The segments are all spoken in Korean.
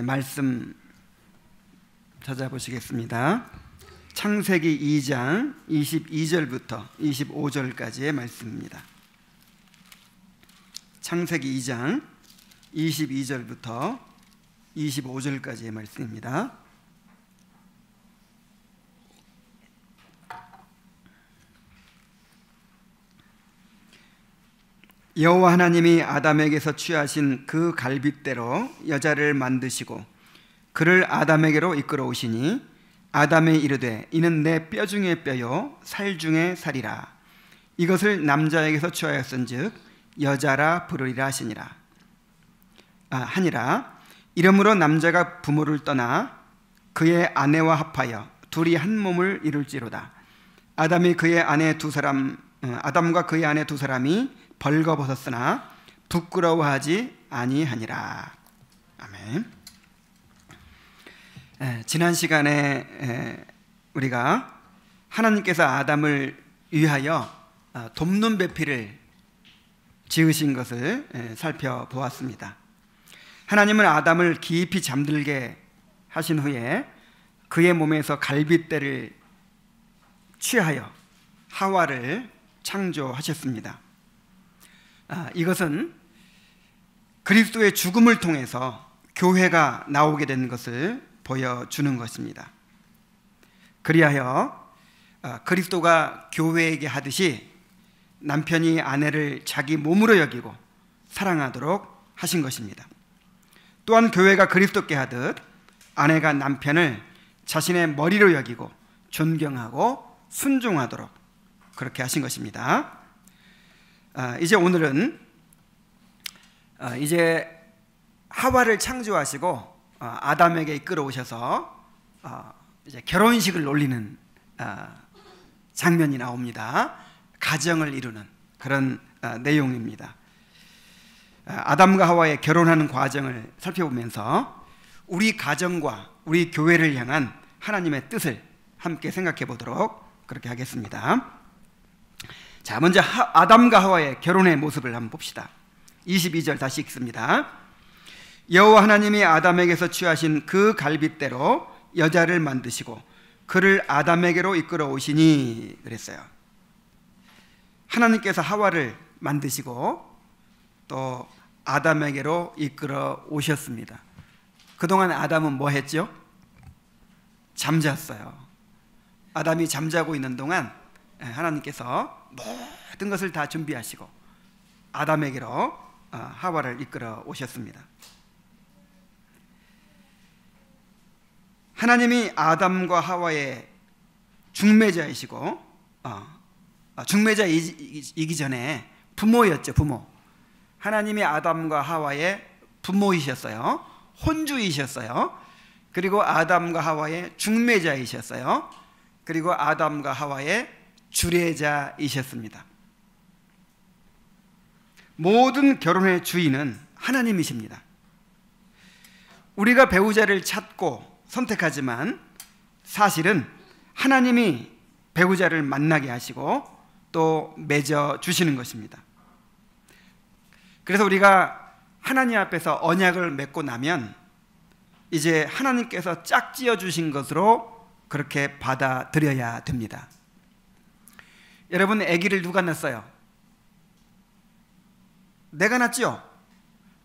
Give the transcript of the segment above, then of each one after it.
말씀 찾아보시겠습니다. 창세기 2장 22절부터 25절까지의 말씀입니다. 창세기 2장 22절부터 25절까지의 말씀입니다. 여호와 하나님이 아담에게서 취하신 그 갈빗대로 여자를 만드시고 그를 아담에게로 이끌어 오시니 아담이 이르되 이는 내 뼈 중에 뼈요 살 중에 살이라. 이것을 남자에게서 취하였은즉 여자라 부르리라 하니라. 이러므로 남자가 부모를 떠나 그의 아내와 합하여 둘이 한 몸을 이룰지로다. 아담과 그의 아내 두 사람이 벌거벗었으나 부끄러워하지 아니하니라. 아멘. 지난 시간에 우리가 하나님께서 아담을 위하여 돕는 배필을 지으신 것을 살펴보았습니다. 하나님은 아담을 깊이 잠들게 하신 후에 그의 몸에서 갈빗대를 취하여 하와를 창조하셨습니다. 이것은 그리스도의 죽음을 통해서 교회가 나오게 된 것을 보여주는 것입니다. 그리하여 그리스도가 교회에게 하듯이 남편이 아내를 자기 몸으로 여기고 사랑하도록 하신 것입니다. 또한 교회가 그리스도께 하듯 아내가 남편을 자신의 머리로 여기고 존경하고 순종하도록 그렇게 하신 것입니다. 이제 오늘은 이제 하와를 창조하시고 아담에게 이끌어 오셔서 이제 결혼식을 올리는 장면이 나옵니다. 가정을 이루는 그런 내용입니다. 아담과 하와의 결혼하는 과정을 살펴보면서 우리 가정과 우리 교회를 향한 하나님의 뜻을 함께 생각해 보도록 그렇게 하겠습니다. 자, 먼저 아담과 하와의 결혼의 모습을 한번 봅시다. 22절 다시 읽습니다. 여호와 하나님이 아담에게서 취하신 그 갈빗대로 여자를 만드시고 그를 아담에게로 이끌어 오시니 그랬어요. 하나님께서 하와를 만드시고 또 아담에게로 이끌어 오셨습니다. 그동안 아담은 뭐 했죠? 잠잤어요. 아담이 잠자고 있는 동안 하나님께서 모든 것을 다 준비하시고 아담에게로 하와를 이끌어 오셨습니다. 하나님이 아담과 하와의 중매자이시고 중매자이기 전에 부모였죠. 부모. 하나님이 아담과 하와의 부모이셨어요. 혼주이셨어요. 그리고 아담과 하와의 중매자이셨어요. 그리고 아담과 하와의 주례자이셨습니다. 모든 결혼의 주인은 하나님이십니다. 우리가 배우자를 찾고 선택하지만 사실은 하나님이 배우자를 만나게 하시고 또 맺어 주시는 것입니다. 그래서 우리가 하나님 앞에서 언약을 맺고 나면 이제 하나님께서 짝지어 주신 것으로 그렇게 받아들여야 됩니다. 여러분, 아기를 누가 낳았어요? 내가 낳았죠?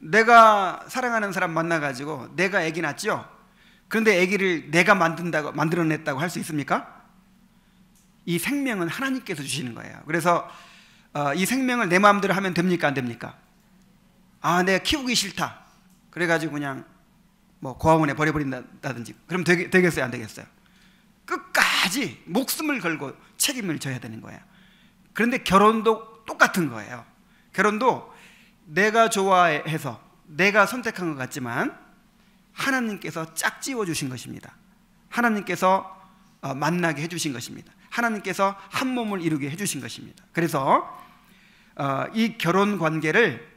내가 사랑하는 사람 만나가지고 내가 아기 낳았죠? 그런데 아기를 내가 만들어냈다고 할 수 있습니까? 이 생명은 하나님께서 주시는 거예요. 그래서 이 생명을 내 마음대로 하면 됩니까? 안 됩니까? 내가 키우기 싫다. 그래가지고 그냥 뭐 고아원에 버려버린다든지 그럼 되겠어요? 안 되겠어요? 끝까지 목숨을 걸고 책임을 져야 되는 거예요. 그런데 결혼도 똑같은 거예요. 결혼도 내가 좋아해서 내가 선택한 것 같지만 하나님께서 짝지어 주신 것입니다. 하나님께서 만나게 해주신 것입니다. 하나님께서 한 몸을 이루게 해주신 것입니다. 그래서 이 결혼 관계를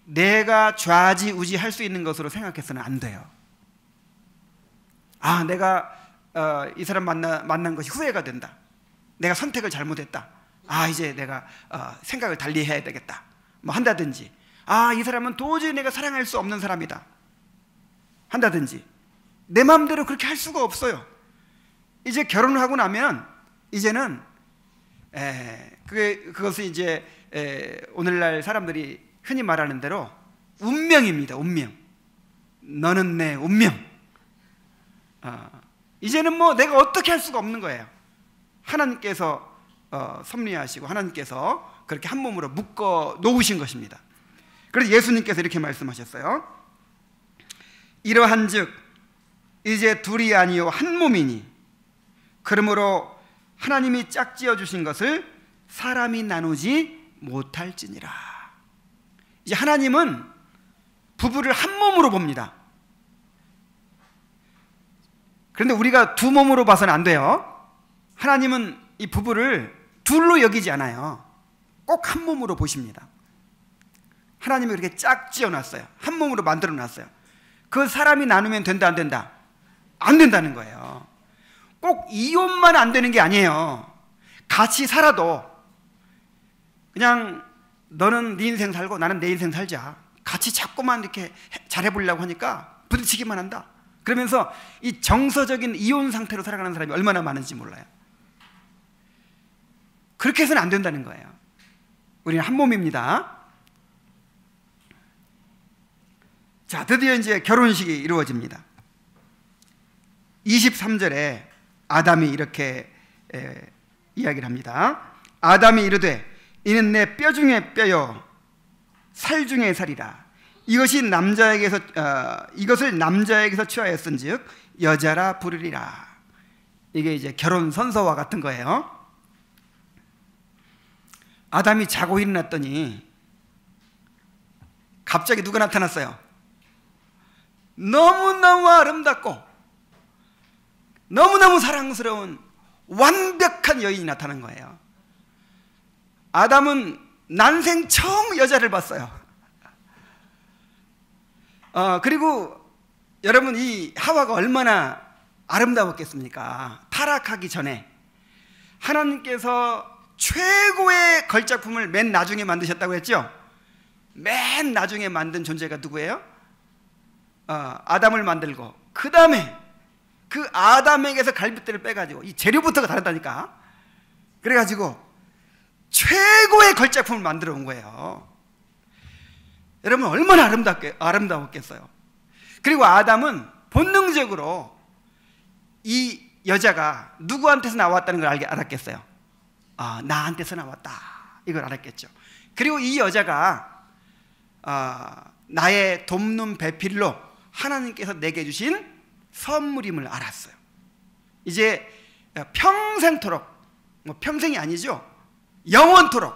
내가 좌지우지할 수 있는 것으로 생각해서는 안 돼요. 내가 이 사람 만난 것이 후회가 된다. 내가 선택을 잘못했다. 이제 내가 생각을 달리 해야 되겠다. 뭐 한다든지 이 사람은 도저히 내가 사랑할 수 없는 사람이다. 한다든지 내 마음대로 그렇게 할 수가 없어요. 이제 결혼을 하고 나면 이제는 그것은 이제 오늘날 사람들이 흔히 말하는 대로 운명입니다. 운명. 너는 내 운명. 이제는 뭐 내가 어떻게 할 수가 없는 거예요. 하나님께서 섭리하시고 하나님께서 그렇게 한 몸으로 묶어 놓으신 것입니다. 그래서 예수님께서 이렇게 말씀하셨어요. 이러한즉 이제 둘이 아니요 한 몸이니 그러므로 하나님이 짝지어 주신 것을 사람이 나누지 못할지니라. 이제 하나님은 부부를 한 몸으로 봅니다. 그런데 우리가 두 몸으로 봐서는 안 돼요. 하나님은 이 부부를 둘로 여기지 않아요. 꼭 한 몸으로 보십니다. 하나님이 그렇게 짝지어 놨어요. 한 몸으로 만들어 놨어요. 그 사람이 나누면 된다 안 된다? 안 된다는 거예요. 꼭 이혼만 안 되는 게 아니에요. 같이 살아도 그냥 너는 네 인생 살고 나는 내 인생 살자. 같이 자꾸만 이렇게 잘해보려고 하니까 부딪히기만 한다. 그러면서 이 정서적인 이혼 상태로 살아가는 사람이 얼마나 많은지 몰라요. 그렇게 해서는 안 된다는 거예요. 우리는 한 몸입니다. 자, 드디어 이제 결혼식이 이루어집니다. 23절에 아담이 이렇게 이야기를 합니다. 아담이 이르되 이는 내 뼈 중에 뼈요 살 중에 살이라. 이것을 남자에게서 취하였은즉 여자라 부르리라. 이게 이제 결혼 선서와 같은 거예요. 아담이 자고 일어났더니 갑자기 누가 나타났어요? 너무너무 아름답고 너무너무 사랑스러운 완벽한 여인이 나타난 거예요. 아담은 난생 처음 여자를 봤어요. 그리고 여러분, 이 하와가 얼마나 아름다웠겠습니까? 타락하기 전에 하나님께서 최고의 걸작품을 맨 나중에 만드셨다고 했죠? 맨 나중에 만든 존재가 누구예요? 아담을 만들고 그 다음에 그 아담에게서 갈빗대를 빼가지고 이 재료부터가 다르다니까. 그래가지고 최고의 걸작품을 만들어 온 거예요. 여러분, 얼마나 아름다웠겠어요. 그리고 아담은 본능적으로 이 여자가 누구한테서 나왔다는 걸 알았겠어요. 나한테서 나왔다, 이걸 알았겠죠. 그리고 이 여자가 나의 돕는 배필로 하나님께서 내게 주신 선물임을 알았어요. 이제 평생토록, 뭐 평생이 아니죠, 영원토록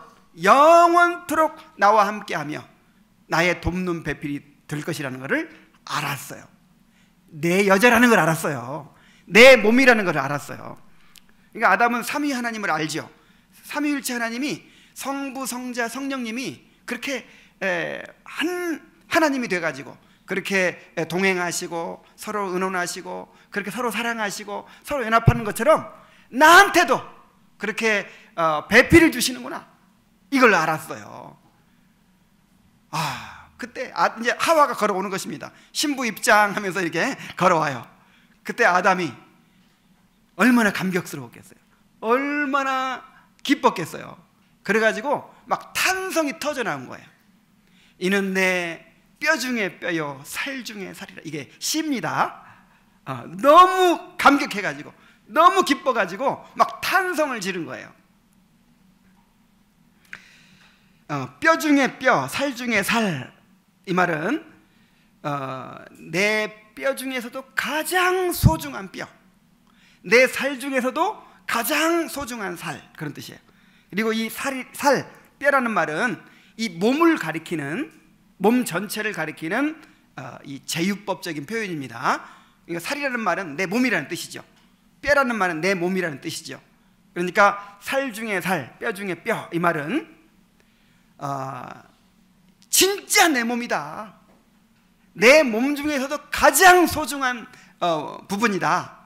나와 함께하며 나의 돕는 배필이 될 것이라는 것을 알았어요. 내 여자라는 걸 알았어요. 내 몸이라는 걸 알았어요. 그러니까 아담은 삼위 하나님을 알죠. 삼위일체 하나님이 성부, 성자, 성령님이 그렇게 한 하나님이 돼가지고 그렇게 동행하시고 서로 의논하시고 그렇게 서로 사랑하시고 서로 연합하는 것처럼 나한테도 그렇게 배필을 주시는구나, 이걸 알았어요. 그때 이제 하와가 걸어오는 것입니다. 신부 입장하면서 이렇게 걸어와요. 그때 아담이 얼마나 감격스러웠겠어요. 얼마나 기뻤겠어요. 그래가지고 막 탄성이 터져 나온 거예요. 이는 내 뼈 중에 뼈요 살 중에 살이라. 이게 시입니다. 너무 감격해가지고 너무 기뻐가지고 막 탄성을 지른 거예요. 뼈 중에 뼈, 살 중에 살, 이 말은 내 뼈 중에서도 가장 소중한 뼈, 내 살 중에서도 가장 소중한 살, 그런 뜻이에요. 그리고 이 뼈라는 말은 이 몸을 가리키는, 몸 전체를 가리키는 이 제유법적인 표현입니다. 그러니까 살이라는 말은 내 몸이라는 뜻이죠. 뼈라는 말은 내 몸이라는 뜻이죠. 그러니까 살 중에 살, 뼈 중에 뼈, 이 말은 진짜 내 몸이다, 내 몸 중에서도 가장 소중한 부분이다,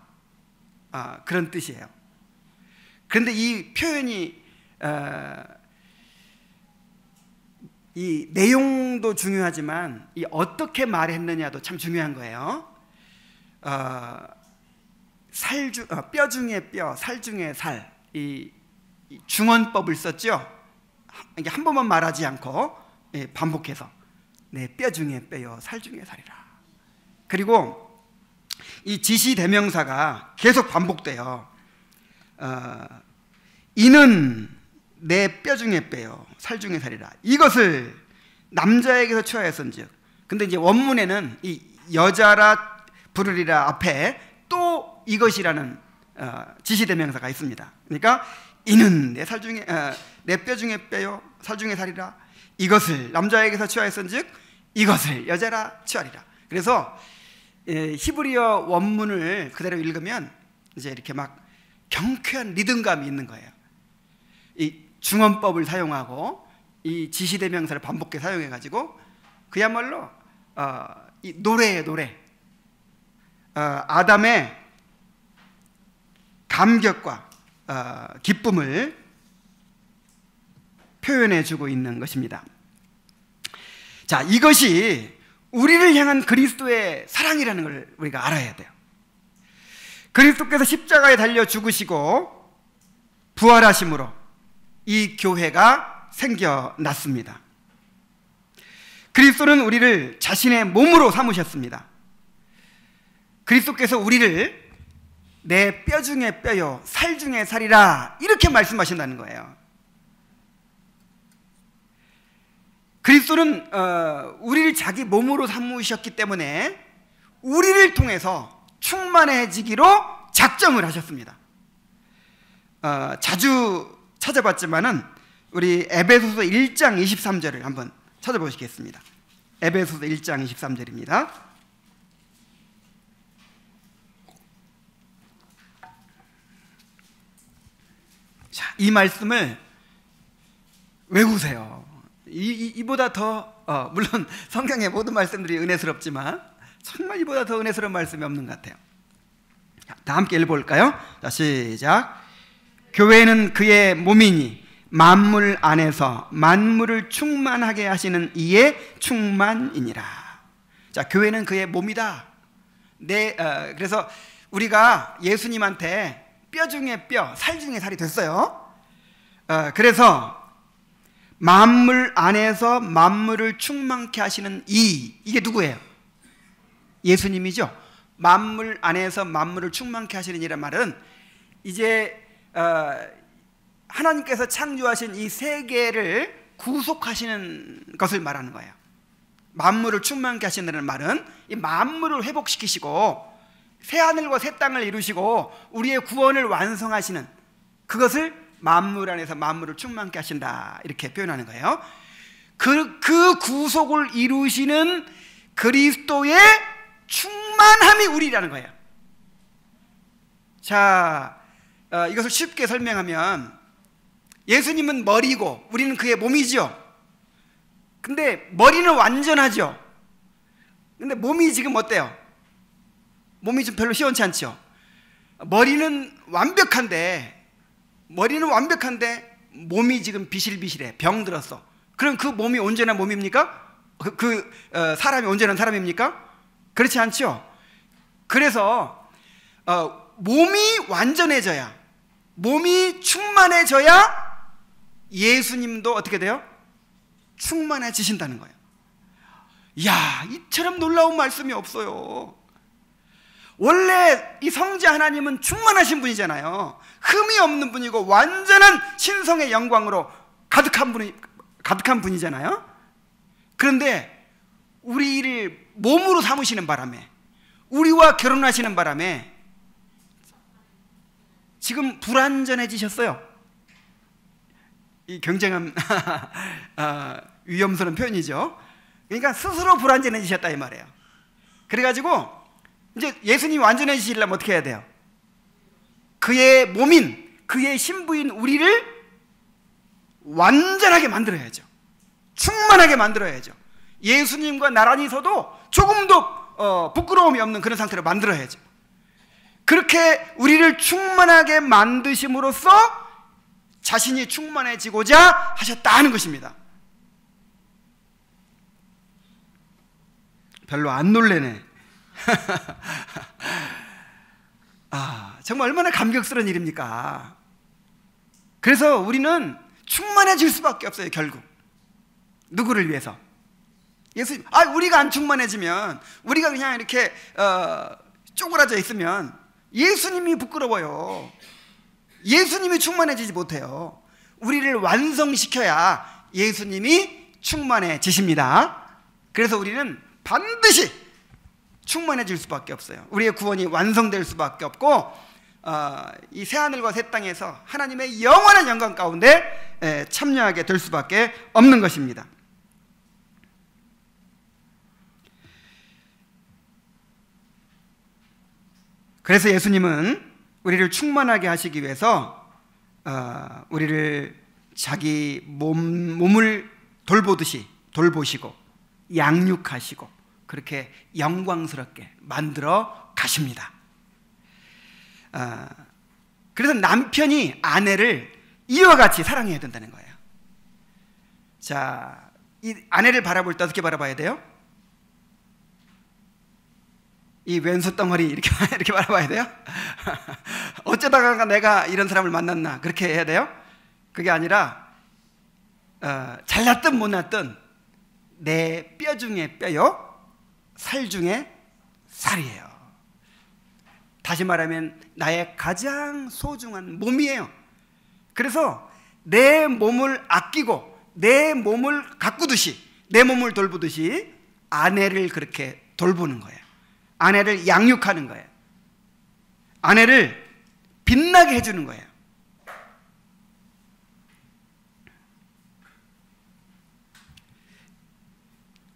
그런 뜻이에요. 그런데 이 표현이 이 내용도 중요하지만 이 어떻게 말했느냐도 참 중요한 거예요. 뼈 중에 뼈, 살 중에 살, 이 중언법을 썼죠. 이게 한 번만 말하지 않고 반복해서 내 뼈 중에 뼈요, 살 중에 살이라. 그리고 이 지시대명사가 계속 반복돼요. 이는 내 뼈 중에 뼈요, 살 중에 살이라. 이것을 남자에게서 취하였은즉. 근데 이제 원문에는 이 여자라 부르리라 앞에 또 이것이라는 지시대명사가 있습니다. 그러니까 이는 내 뼈 중에 뼈요, 살 중에 살이라. 이것을 남자에게서 취하였은즉 이것을 여자라 취하리라. 그래서 히브리어 원문을 그대로 읽으면 이제 이렇게 막 경쾌한 리듬감이 있는 거예요. 이 중언법을 사용하고 이 지시대명사를 반복해 사용해 가지고 그야말로 이 노래예요, 노래. 아담의 감격과 기쁨을 표현해 주고 있는 것입니다. 자, 이것이 우리를 향한 그리스도의 사랑이라는 걸 우리가 알아야 돼요. 그리스도께서 십자가에 달려 죽으시고 부활하심으로 이 교회가 생겨났습니다. 그리스도는 우리를 자신의 몸으로 삼으셨습니다. 그리스도께서 우리를 내 뼈 중에 뼈요, 살 중에 살이라 이렇게 말씀하신다는 거예요. 그리스도는 우리를 자기 몸으로 삼으셨기 때문에 우리를 통해서 충만해지기로 작정을 하셨습니다. 자주 찾아봤지만은 우리 에베소서 1장 23절을 한번 찾아보시겠습니다. 에베소서 1장 23절입니다. 자, 이 말씀을 외우세요. 이보다 더 물론 성경의 모든 말씀들이 은혜스럽지만 정말 이보다 더 은혜스러운 말씀이 없는 것 같아요. 다 함께 읽어볼까요? 자, 시작. 교회는 그의 몸이니 만물 안에서 만물을 충만하게 하시는 이의 충만이니라. 자, 교회는 그의 몸이다. 그래서 우리가 예수님한테 뼈 중에 뼈, 살 중에 살이 됐어요. 그래서 만물 안에서 만물을 충만케 하시는 이게 누구예요? 예수님이죠. 만물 안에서 만물을 충만케 하시는 이란 말은 이제 하나님께서 창조하신 이 세계를 구속하시는 것을 말하는 거예요. 만물을 충만케 하신다는 말은 이 만물을 회복시키시고 새하늘과 새 땅을 이루시고 우리의 구원을 완성하시는 그것을 만물 안에서 만물을 충만케 하신다 이렇게 표현하는 거예요. 그 구속을 이루시는 그리스도의 충만함이 우리라는 거예요. 자, 이것을 쉽게 설명하면 예수님은 머리고 우리는 그의 몸이죠. 근데 머리는 완전하죠. 근데 몸이 지금 어때요? 몸이 좀 별로 시원치 않죠. 머리는 완벽한데 몸이 지금 비실비실해. 병들었어. 그럼 그 몸이 온전한 몸입니까? 사람이 온전한 사람입니까? 그렇지 않죠. 그래서 몸이 완전해져야, 몸이 충만해져야 예수님도 어떻게 돼요? 충만해지신다는 거예요. 이야, 이처럼 놀라운 말씀이 없어요. 원래 이 성자 하나님은 충만하신 분이잖아요. 흠이 없는 분이고 완전한 신성의 영광으로 가득한 분이잖아요. 그런데 우리를 몸으로 삼으시는 바람에, 우리와 결혼하시는 바람에 지금 불완전해지셨어요. 이 굉장한 위험스러운 표현이죠. 그러니까 스스로 불완전해지셨다 이 말이에요. 그래가지고 이제 예수님이 완전해지시려면 어떻게 해야 돼요? 그의 몸인, 그의 신부인 우리를 완전하게 만들어야죠. 충만하게 만들어야죠. 예수님과 나란히 서도 조금도 부끄러움이 없는 그런 상태로 만들어야죠. 그렇게 우리를 충만하게 만드심으로써 자신이 충만해지고자 하셨다 하는 것입니다. 별로 안 놀래네. 정말 얼마나 감격스러운 일입니까? 그래서 우리는 충만해질 수밖에 없어요. 결국 누구를 위해서? 예수님. 우리가 안 충만해지면, 우리가 그냥 이렇게 쪼그라져 있으면 예수님이 부끄러워요. 예수님이 충만해지지 못해요. 우리를 완성시켜야 예수님이 충만해지십니다. 그래서 우리는 반드시 충만해질 수밖에 없어요. 우리의 구원이 완성될 수밖에 없고, 이 새하늘과 새 땅에서 하나님의 영원한 영광 가운데 참여하게 될 수밖에 없는 것입니다. 그래서 예수님은 우리를 충만하게 하시기 위해서 우리를 자기 몸을 돌보듯이 돌보시고 양육하시고 그렇게 영광스럽게 만들어 가십니다. 그래서 남편이 아내를 이와 같이 사랑해야 된다는 거예요. 자, 이 아내를 바라볼 때 어떻게 바라봐야 돼요? 이 왼수 덩어리 이렇게 바라봐야 돼요? 어쩌다가 내가 이런 사람을 만났나 그렇게 해야 돼요? 그게 아니라 잘났든 못났든 내 뼈 중에 뼈요, 살 중에 살이에요. 다시 말하면 나의 가장 소중한 몸이에요. 그래서 내 몸을 아끼고 내 몸을 가꾸듯이, 내 몸을 돌보듯이 아내를 그렇게 돌보는 거예요. 아내를 양육하는 거예요. 아내를 빛나게 해주는 거예요.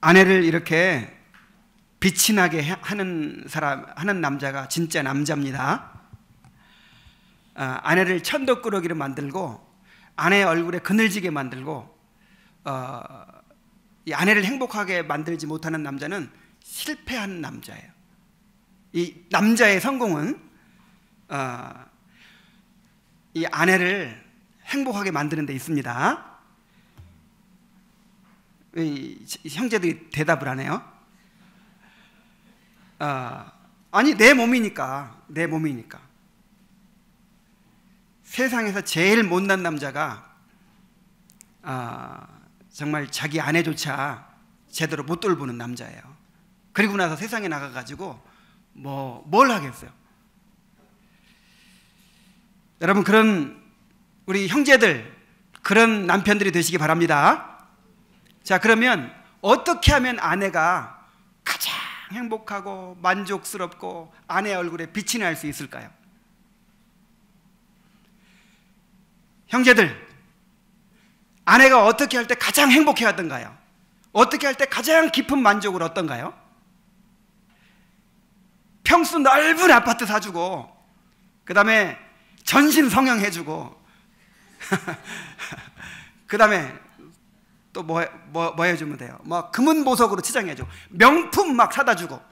아내를 이렇게 빛이 나게 하는 남자가 진짜 남자입니다. 아내를 천덕꾸러기로 만들고 아내의 얼굴에 그늘지게 만들고 이 아내를 행복하게 만들지 못하는 남자는 실패한 남자예요. 이 남자의 성공은 이 아내를 행복하게 만드는 데 있습니다. 형제들이 대답을 하네요. 아니 내 몸이니까. 세상에서 제일 못난 남자가 정말 자기 아내조차 제대로 못 돌보는 남자예요. 그리고 나서 세상에 나가가지고 뭘 하겠어요? 여러분, 그런 우리 형제들, 그런 남편들이 되시기 바랍니다. 자, 그러면 어떻게 하면 아내가 가장 행복하고 만족스럽고 아내의 얼굴에 빛이 날 수 있을까요? 형제들, 아내가 어떻게 할 때 가장 행복해 하던가요? 어떻게 할 때 가장 깊은 만족을 얻던가요? 평수 넓은 아파트 사주고, 그 다음에 전신 성형 해주고, 그 다음에 또 뭐 해주면 돼요? 금은 보석으로 치장해주고, 명품 막 사다 주고,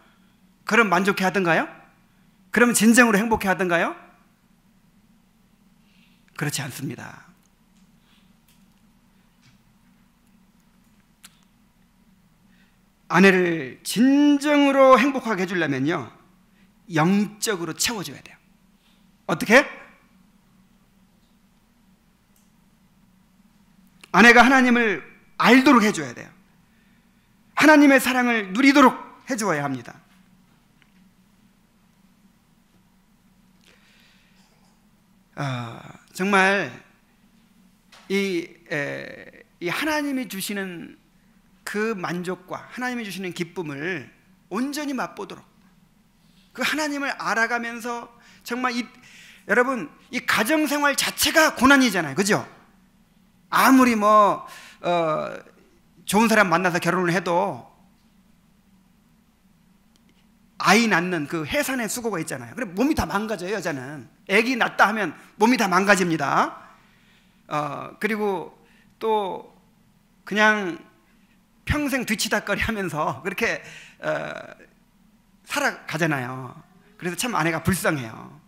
그럼 만족해 하던가요? 그러면 진정으로 행복해 하던가요? 그렇지 않습니다. 아내를 진정으로 행복하게 해주려면요, 영적으로 채워줘야 돼요. 어떻게? 아내가 하나님을 알도록 해줘야 돼요. 하나님의 사랑을 누리도록 해주어야 합니다. 정말 이 하나님이 주시는 그 만족과 하나님이 주시는 기쁨을 온전히 맛보도록, 그 하나님을 알아가면서 정말 여러분, 이 가정생활 자체가 고난이잖아요. 그죠? 아무리 좋은 사람 만나서 결혼을 해도 아이 낳는 그 해산의 수고가 있잖아요. 그래 몸이 다 망가져요. 여자는 아기 낳다 하면 몸이 다 망가집니다. 그리고 또 그냥 평생 뒤치다꺼리 하면서 그렇게 살아가잖아요. 그래서 참 아내가 불쌍해요.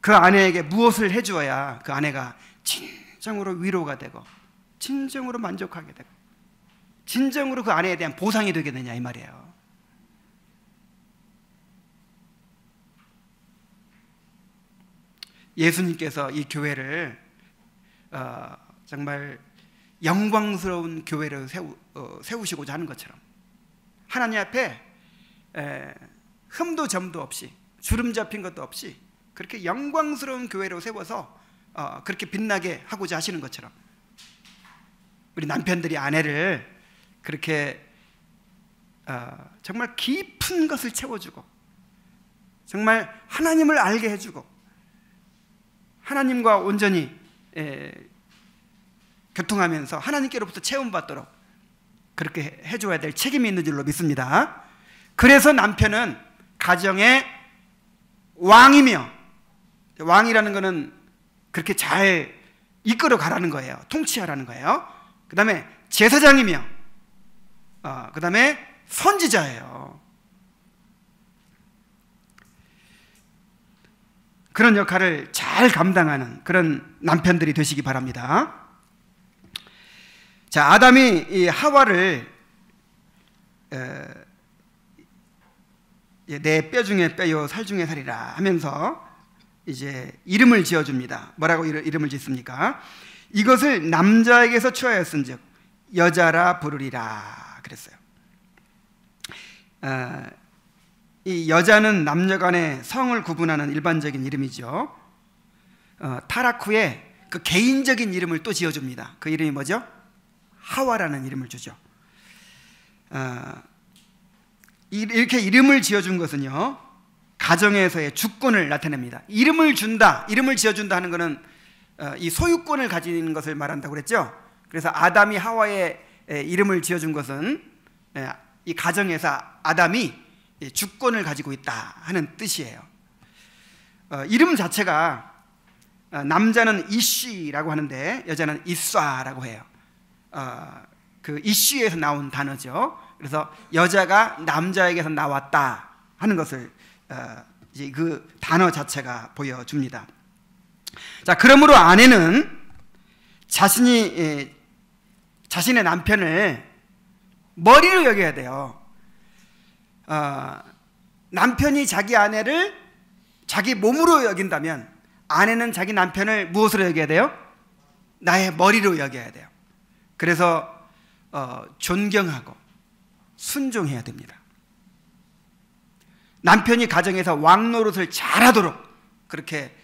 그 아내에게 무엇을 해주어야 그 아내가 진정으로 위로가 되고 진정으로 만족하게 되고 진정으로 그 아내에 대한 보상이 되게 되냐 이 말이에요. 예수님께서 이 교회를 정말 영광스러운 교회를 세우시고자 하는 것처럼 하나님 앞에 흠도 점도 없이 주름 잡힌 것도 없이 그렇게 영광스러운 교회로 세워서 그렇게 빛나게 하고자 하시는 것처럼 우리 남편들이 아내를 그렇게 정말 깊은 것을 채워주고 정말 하나님을 알게 해주고 하나님과 온전히 교통하면서 하나님께로부터 체험받도록 그렇게 해줘야 될 책임이 있는 줄로 믿습니다. 그래서 남편은 가정의 왕이며, 왕이라는 것은 그렇게 잘 이끌어 가라는 거예요. 통치하라는 거예요. 그 다음에 제사장이며, 그 다음에 선지자예요. 그런 역할을 잘 감당하는 그런 남편들이 되시기 바랍니다. 자, 아담이 이 하와를 내 뼈 중에 뼈요 살 중에 살이라 하면서 이제 이름을 지어줍니다. 뭐라고 이름을 짓습니까? 이것을 남자에게서 취하였은즉 여자라 부르리라 그랬어요. 이 여자는 남녀 간의 성을 구분하는 일반적인 이름이죠. 타락 후에 그 개인적인 이름을 또 지어줍니다. 그 이름이 뭐죠? 하와라는 이름을 주죠. 이렇게 이름을 지어준 것은요, 가정에서의 주권을 나타냅니다. 이름을 준다, 이름을 지어준다 하는 것은 이 소유권을 가지는 것을 말한다고 그랬죠. 그래서 아담이 하와의 이름을 지어준 것은 이 가정에서 아담이 주권을 가지고 있다 하는 뜻이에요. 이름 자체가 남자는 이쉬라고 하는데 여자는 이쏴라고 해요. 그 이쉬에서 나온 단어죠. 그래서 여자가 남자에게서 나왔다 하는 것을 이제 그 단어 자체가 보여줍니다. 자, 그러므로 아내는 자신의 남편을 머리로 여겨야 돼요. 남편이 자기 아내를 자기 몸으로 여긴다면 아내는 자기 남편을 무엇으로 여겨야 돼요? 나의 머리로 여겨야 돼요. 그래서 존경하고 순종해야 됩니다. 남편이 가정에서 왕 노릇을 잘하도록 그렇게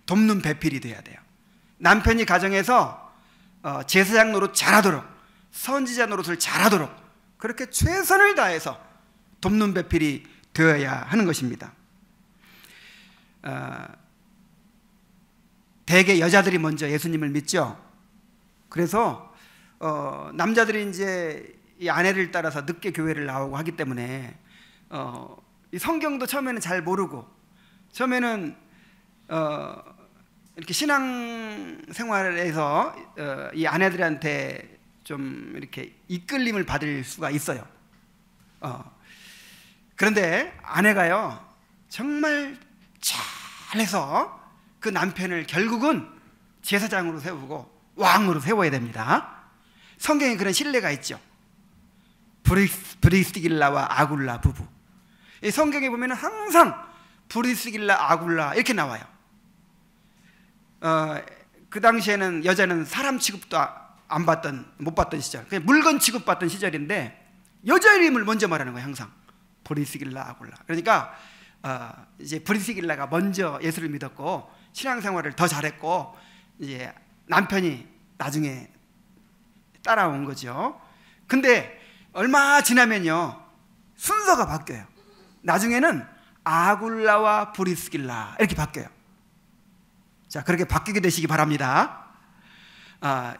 돕는 배필이 돼야 돼요. 남편이 가정에서 제사장 노릇 잘하도록, 선지자 노릇을 잘하도록 그렇게 최선을 다해서 돕는 배필이 되어야 하는 것입니다. 대개 여자들이 먼저 예수님을 믿죠. 그래서 남자들이 이제 이 아내를 따라서 늦게 교회를 나오고 하기 때문에 이 성경도 처음에는 잘 모르고 처음에는 이렇게 신앙 생활에서 이 아내들한테 좀 이렇게 이끌림을 받을 수가 있어요. 그런데 아내가요 정말 잘해서 그 남편을 결국은 제사장으로 세우고 왕으로 세워야 됩니다. 성경에 그런 신뢰가 있죠. 브리스길라와 아굴라 부부. 이 성경에 보면 항상 브리스길라 아굴라 이렇게 나와요. 그 당시에는 여자는 사람 취급도 못 받던 시절, 그냥 물건 취급받던 시절인데 여자 이름을 먼저 말하는 거예요. 항상 브리스길라 아굴라. 그러니까 이제 브리스길라가 먼저 예수를 믿었고 신앙생활을 더 잘했고 이제 남편이 나중에 따라온 거죠. 근데 얼마 지나면요 순서가 바뀌어요. 나중에는 아굴라와 브리스길라 이렇게 바뀌어요. 자, 그렇게 바뀌게 되시기 바랍니다.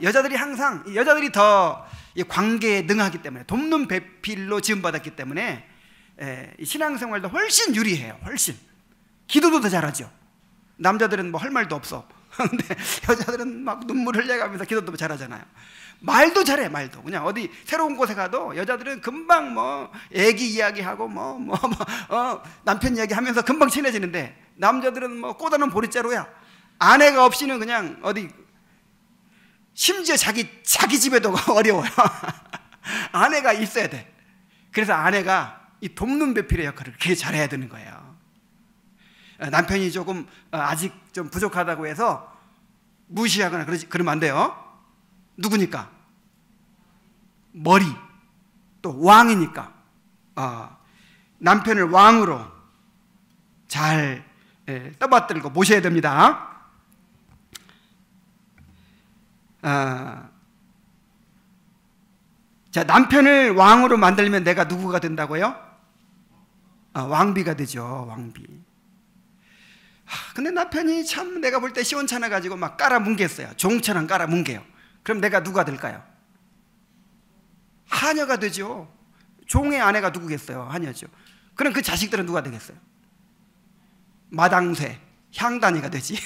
여자들이 항상 여자들이 더 관계에 능하기 때문에 돕는 배필로 지음받았기 때문에 신앙생활도 훨씬 유리해요. 훨씬 기도도 더 잘하죠. 남자들은 뭐 할 말도 없어. 근데 여자들은 막 눈물 흘려가면서 기도도 잘하잖아요. 말도 잘해. 말도 그냥 어디 새로운 곳에 가도 여자들은 금방 뭐 애기 이야기하고 남편 이야기하면서 금방 친해지는데 남자들은 뭐 꼬다는 보릿자루야. 아내가 없이는 그냥 어디 심지어 자기 집에도 어려워요. 아내가 있어야 돼. 그래서 아내가 이 돕는 배필의 역할을 그렇게 잘해야 되는 거예요. 남편이 조금 아직 좀 부족하다고 해서 무시하거나 그러면 안 돼요. 누구니까? 머리, 또 왕이니까 남편을 왕으로 잘 떠받들고 모셔야 됩니다. 자, 남편을 왕으로 만들면 내가 누구가 된다고요? 왕비가 되죠. 왕비. 근데 남편이 참 내가 볼 때 시원찮아 가지고 막 깔아뭉갰어요. 종처럼 깔아뭉개요. 그럼 내가 누가 될까요? 하녀가 되죠. 종의 아내가 누구겠어요? 하녀죠. 그럼 그 자식들은 누가 되겠어요? 마당쇠, 향단이가 되지.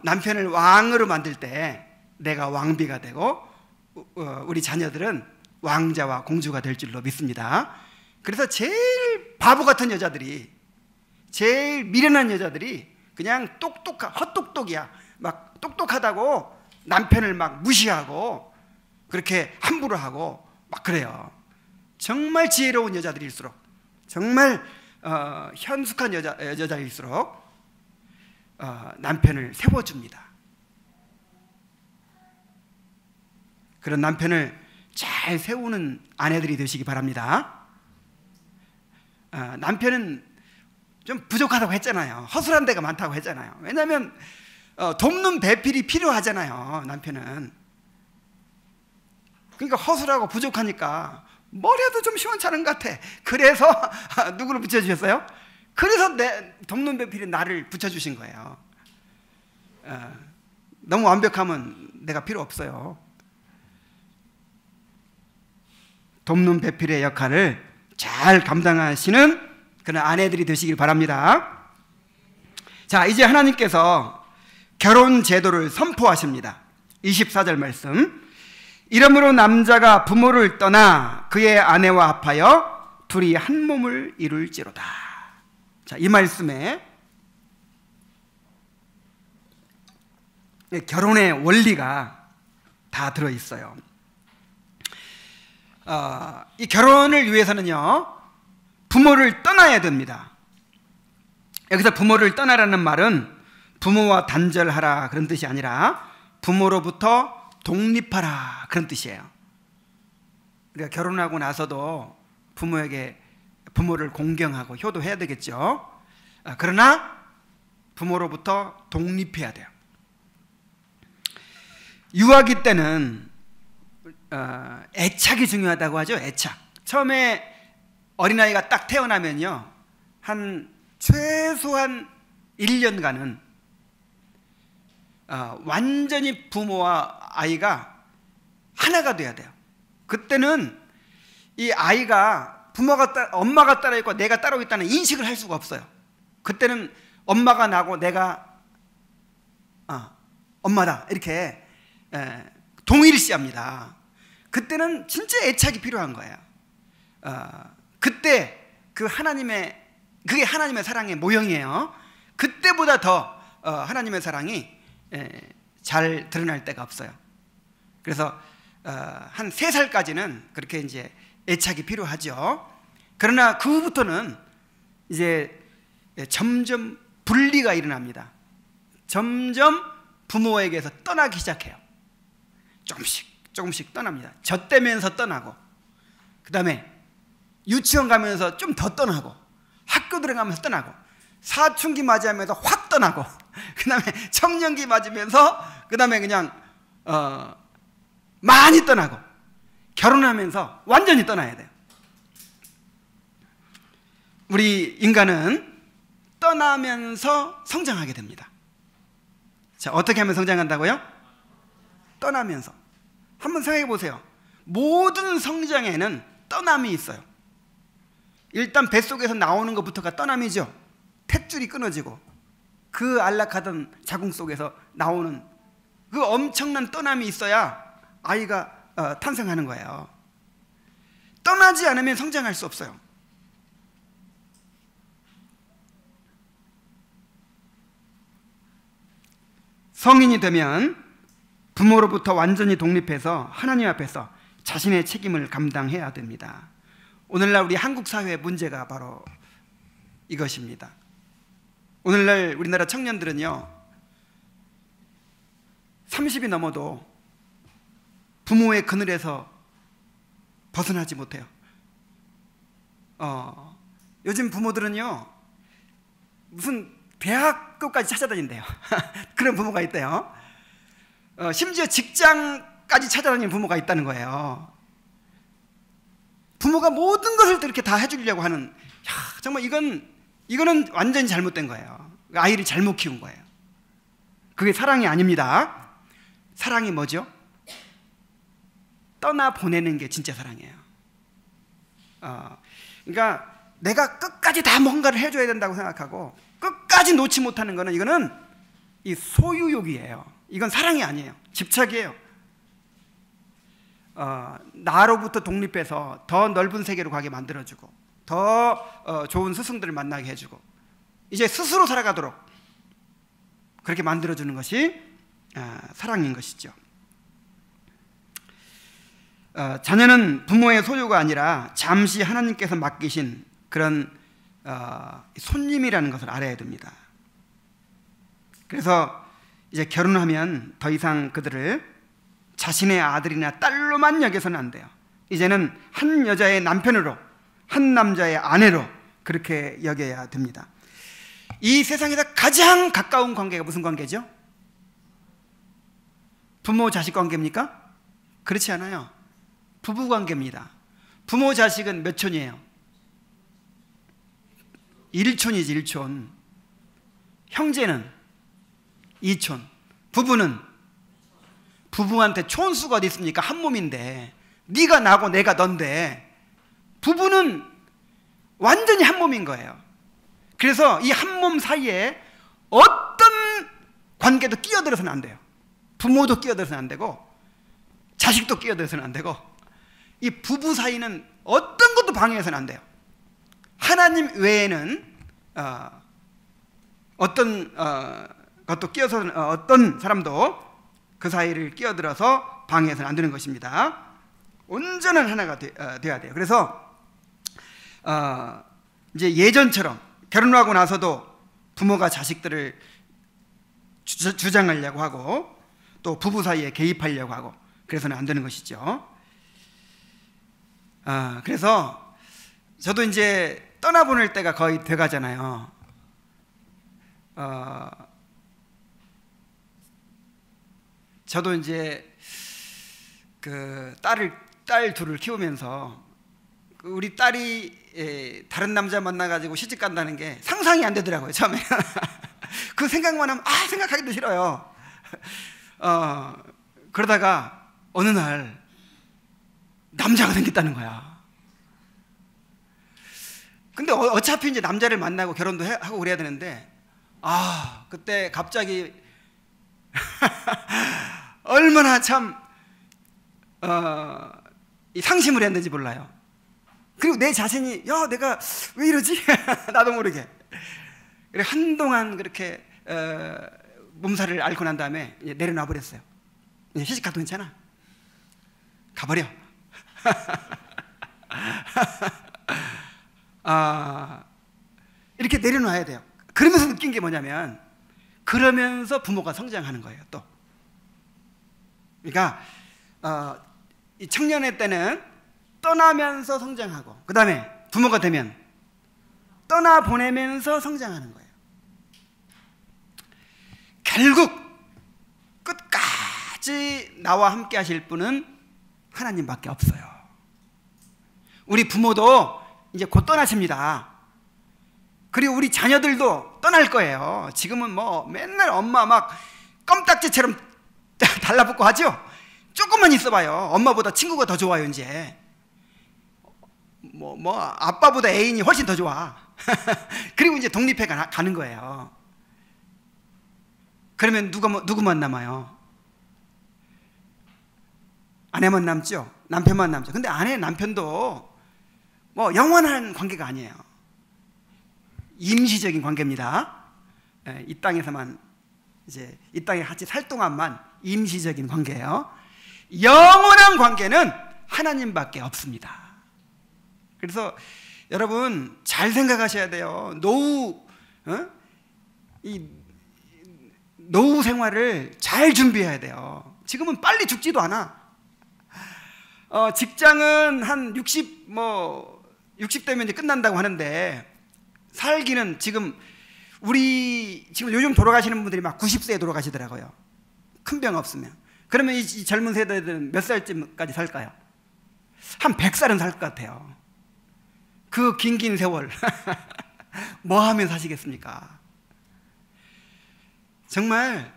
남편을 왕으로 만들 때 내가 왕비가 되고 우리 자녀들은 왕자와 공주가 될 줄로 믿습니다. 그래서 제일 바보 같은 여자들이, 제일 미련한 여자들이 그냥 헛똑똑이야. 막 똑똑하다고 남편을 막 무시하고 그렇게 함부로 하고 막 그래요. 정말 지혜로운 여자들일수록, 정말 현숙한 여자일수록 남편을 세워줍니다. 그런 남편을 잘 세우는 아내들이 되시기 바랍니다. 남편은 좀 부족하다고 했잖아요. 허술한 데가 많다고 했잖아요. 왜냐하면 돕는 배필이 필요하잖아요. 남편은. 그러니까 허술하고 부족하니까 뭘 해도 좀 시원찮은 것 같아. 그래서 누구를 붙여주셨어요? 그래서 돕는 배필이 나를 붙여주신 거예요. 너무 완벽하면 내가 필요 없어요. 돕는 배필의 역할을 잘 감당하시는 그런 아내들이 되시길 바랍니다. 자, 이제 하나님께서 결혼 제도를 선포하십니다. 24절 말씀. 이러므로 남자가 부모를 떠나 그의 아내와 합하여 둘이 한 몸을 이룰지로다. 자, 이 말씀에 결혼의 원리가 다 들어있어요. 이 결혼을 위해서는요, 부모를 떠나야 됩니다. 여기서 부모를 떠나라는 말은 부모와 단절하라 그런 뜻이 아니라 부모로부터 독립하라 그런 뜻이에요. 우리가 결혼하고 나서도 부모를 공경하고 효도해야 되겠죠. 그러나 부모로부터 독립해야 돼요. 유아기 때는 애착이 중요하다고 하죠. 애착. 처음에 어린아이가 딱 태어나면요, 최소한 1년간은 완전히 부모와 아이가 하나가 돼야 돼요. 그때는 이 아이가 엄마가 따로 있고 내가 따로 있다는 인식을 할 수가 없어요. 그때는 엄마가 나고 내가 엄마다 이렇게 동일시합니다. 그때는 진짜 애착이 필요한 거예요. 그때 그게 하나님의 사랑의 모형이에요. 그때보다 더 하나님의 사랑이 잘 드러날 때가 없어요. 그래서 한 3살까지는 그렇게 이제 애착이 필요하죠. 그러나 그 후부터는 이제 점점 분리가 일어납니다. 점점 부모에게서 떠나기 시작해요. 조금씩 떠납니다. 젖대면서 떠나고, 그 다음에 유치원 가면서 좀 더 떠나고, 학교 들어가면서 떠나고, 사춘기 맞이하면서 확 떠나고, 그 다음에 청년기 맞으면서, 그 다음에 그냥 많이 떠나고, 결혼하면서 완전히 떠나야 돼요. 우리 인간은 떠나면서 성장하게 됩니다. 자, 어떻게 하면 성장한다고요? 떠나면서. 한번 생각해 보세요. 모든 성장에는 떠남이 있어요. 일단 뱃속에서 나오는 것부터가 떠남이죠. 탯줄이 끊어지고 그 안락하던 자궁 속에서 나오는 그 엄청난 떠남이 있어야 아이가 탄생하는 거예요. 떠나지 않으면 성장할 수 없어요. 성인이 되면 부모로부터 완전히 독립해서 하나님 앞에서 자신의 책임을 감당해야 됩니다. 오늘날 우리 한국 사회의 문제가 바로 이것입니다. 오늘날 우리나라 청년들은요 30이 넘어도 부모의 그늘에서 벗어나지 못해요. 요즘 부모들은요 무슨 대학교까지 찾아다닌대요. 그런 부모가 있대요. 심지어 직장까지 찾아다니는 부모가 있다는 거예요. 부모가 모든 것을 이렇게 다 해주려고 하는, 정말 이거는 완전히 잘못된 거예요. 아이를 잘못 키운 거예요. 그게 사랑이 아닙니다. 사랑이 뭐죠? 떠나 보내는 게 진짜 사랑이에요. 그러니까 내가 끝까지 다 뭔가를 해줘야 된다고 생각하고 끝까지 놓지 못하는 거는, 이거는 이 소유욕이에요. 이건 사랑이 아니에요. 집착이에요. 나로부터 독립해서 더 넓은 세계로 가게 만들어주고, 더 좋은 스승들을 만나게 해주고, 이제 스스로 살아가도록 그렇게 만들어주는 것이 사랑인 것이죠. 자녀는 부모의 소유가 아니라 잠시 하나님께서 맡기신 그런 손님이라는 것을 알아야 됩니다. 그래서 이제 결혼하면 더 이상 그들을 자신의 아들이나 딸로만 여겨서는 안 돼요. 이제는 한 여자의 남편으로, 한 남자의 아내로 그렇게 여겨야 됩니다. 이 세상에서 가장 가까운 관계가 무슨 관계죠? 부모 자식 관계입니까? 그렇지 않아요. 부부 관계입니다. 부모 자식은 몇 촌이에요? 1촌이지 1촌. 형제는 2촌. 부부는, 부부한테 촌수가 어디 있습니까? 한 몸인데, 네가 나고 내가 넌데, 부부는 완전히 한 몸인 거예요. 그래서 이 한 몸 사이에 어떤 관계도 끼어들어서는 안 돼요. 부모도 끼어들어서는 안 되고 자식도 끼어들어서는 안 되고, 이 부부 사이는 어떤 것도 방해해서는 안 돼요. 하나님 외에는 어떤 것도 끼어서는, 어떤 사람도 그 사이를 끼어들어서 방해해서는 안 되는 것입니다. 온전한 하나가 돼야 돼요. 그래서 이제 예전처럼 결혼하고 나서도 부모가 자식들을 주장하려고 하고, 또 부부 사이에 개입하려고 하고, 그래서는 안 되는 것이죠. 그래서 저도 이제 떠나보낼 때가 거의 돼가잖아요. 저도 이제 그 딸 둘을 키우면서 우리 딸이 다른 남자 만나가지고 시집 간다는 게 상상이 안 되더라고요, 처음에. 그 생각만 하면 생각하기도 싫어요. 그러다가 어느 날 남자가 생겼다는 거야. 근데 어차피 이제 남자를 만나고 결혼도 하고 그래야 되는데, 그때 갑자기 얼마나 참 상심을 했는지 몰라요. 그리고 내 자신이 내가 왜 이러지? 나도 모르게. 그래 한동안 그렇게 몸살을 앓고 난 다음에 이제 내려놔 버렸어요. 이제 시집 가도 괜찮아. 가버려. 이렇게 내려놔야 돼요. 그러면서 느낀 게 뭐냐면, 그러면서 부모가 성장하는 거예요. 또 그러니까 이 청년의 때는 떠나면서 성장하고, 그 다음에 부모가 되면 떠나보내면서 성장하는 거예요. 결국 끝까지 나와 함께 하실 분은 하나님밖에 없어요. 우리 부모도 이제 곧 떠나십니다. 그리고 우리 자녀들도 떠날 거예요. 지금은 뭐 맨날 엄마 막 껌딱지처럼 달라붙고 하죠. 조금만 있어봐요. 엄마보다 친구가 더 좋아요. 이제 뭐 아빠보다 애인이 훨씬 더 좋아. 그리고 이제 독립해 가는 거예요. 그러면 누구만 남아요? 아내만 남죠. 남편만 남죠. 근데 아내 남편도 뭐 영원한 관계가 아니에요. 임시적인 관계입니다. 이 땅에서만, 이제 이 땅에 같이 살 동안만 임시적인 관계예요. 영원한 관계는 하나님밖에 없습니다. 그래서 여러분 잘 생각하셔야 돼요. 노후 이 노후 생활을 잘 준비해야 돼요. 지금은 빨리 죽지도 않아. 직장은 한 60대면 이제 끝난다고 하는데, 살기는 지금 요즘 돌아가시는 분들이 막 90세에 돌아가시더라고요. 큰 병 없으면. 그러면 이 젊은 세대들은 몇 살쯤까지 살까요? 한 100살은 살 것 같아요. 그 긴 세월 뭐 하면 사시겠습니까? 정말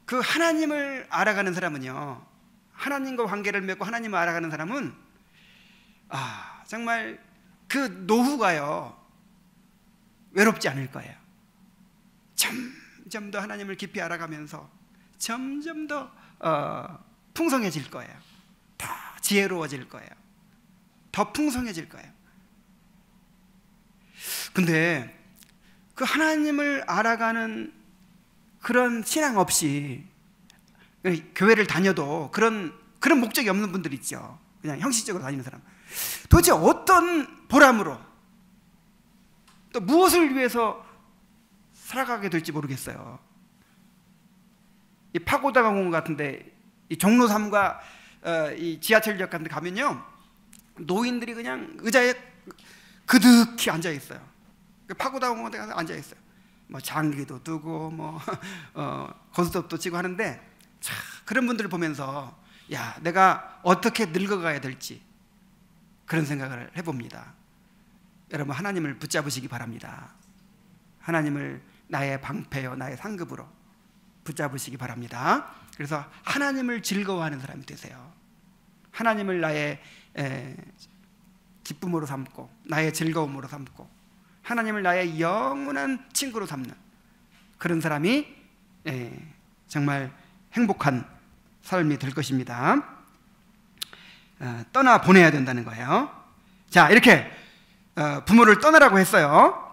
그 하나님을 알아가는 사람은요, 하나님과 관계를 맺고 하나님을 알아가는 사람은 정말 그 노후가요 외롭지 않을 거예요. 점점 더 하나님을 깊이 알아가면서 점점 더 풍성해질 거예요. 더 지혜로워질 거예요. 더 풍성해질 거예요. 근데 그 하나님을 알아가는 그런 신앙 없이 교회를 다녀도 그런 목적이 없는 분들 있죠. 그냥 형식적으로 다니는 사람. 도대체 어떤 보람으로 또 무엇을 위해서 살아가게 될지 모르겠어요. 이 파고다 공원 같은데, 이 종로 3과 이 지하철역 같은 데 가면요, 노인들이 그냥 의자에 그득히 앉아 있어요. 파고다 공원에 가서 앉아 있어요. 뭐 장기도 두고 뭐 고스톱도 치고 하는데, 참 그런 분들을 보면서 내가 어떻게 늙어가야 될지 그런 생각을 해봅니다. 여러분, 하나님을 붙잡으시기 바랍니다. 하나님을 나의 방패요, 나의 상급으로 붙잡으시기 바랍니다. 그래서 하나님을 즐거워하는 사람이 되세요. 하나님을 나의 기쁨으로 삼고 나의 즐거움으로 삼고 하나님을 나의 영원한 친구로 삼는 그런 사람이 정말 행복한 삶이 될 것입니다. 떠나 보내야 된다는 거예요. 자, 이렇게 부모를 떠나라고 했어요.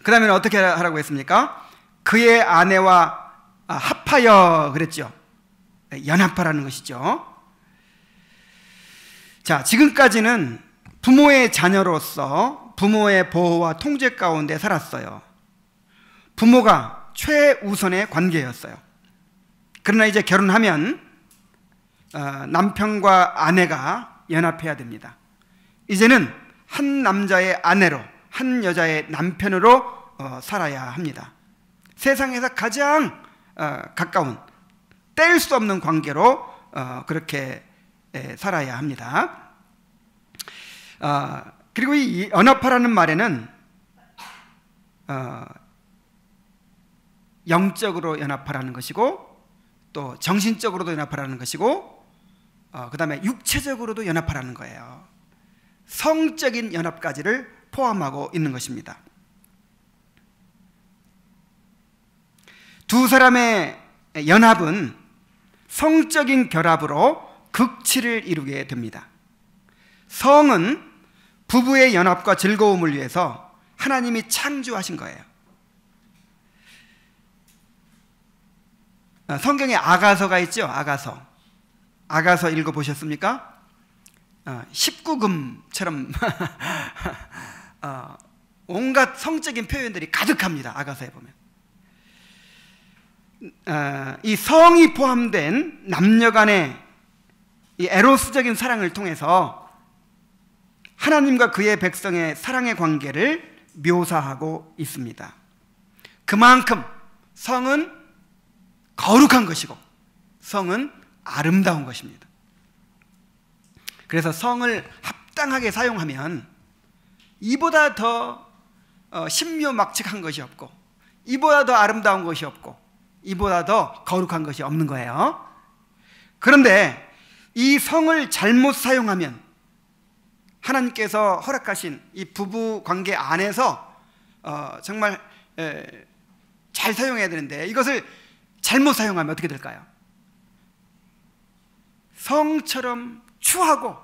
그 다음에 어떻게 하라고 했습니까? 그의 아내와 합하여 그랬죠. 연합하라는 것이죠. 자, 지금까지는 부모의 자녀로서 부모의 보호와 통제 가운데 살았어요. 부모가 최우선의 관계였어요. 그러나 이제 결혼하면 남편과 아내가 연합해야 됩니다. 이제는 한 남자의 아내로, 한 여자의 남편으로 살아야 합니다. 세상에서 가장 가까운, 뗄 수 없는 관계로 그렇게 살아야 합니다. 그리고 이 연합하라는 말에는 영적으로 연합하라는 것이고, 또 정신적으로도 연합하라는 것이고, 그 다음에 육체적으로도 연합하라는 거예요. 성적인 연합까지를 포함하고 있는 것입니다. 두 사람의 연합은 성적인 결합으로 극치를 이루게 됩니다. 성은 부부의 연합과 즐거움을 위해서 하나님이 창조하신 거예요. 성경에 아가서가 있죠. 아가서 읽어보셨습니까? 19금처럼 온갖 성적인 표현들이 가득합니다. 아가서에 보면 이 성이 포함된 남녀 간의 이 에로스적인 사랑을 통해서 하나님과 그의 백성의 사랑의 관계를 묘사하고 있습니다. 그만큼 성은 거룩한 것이고 성은 아름다운 것입니다. 그래서 성을 합당하게 사용하면 이보다 더 신묘막측한 것이 없고, 이보다 더 아름다운 것이 없고, 이보다 더 거룩한 것이 없는 거예요. 그런데 이 성을 잘못 사용하면 하나님께서 허락하신 이 부부 관계 안에서 정말 잘 사용해야 되는데, 이것을 잘못 사용하면 어떻게 될까요? 성처럼 추하고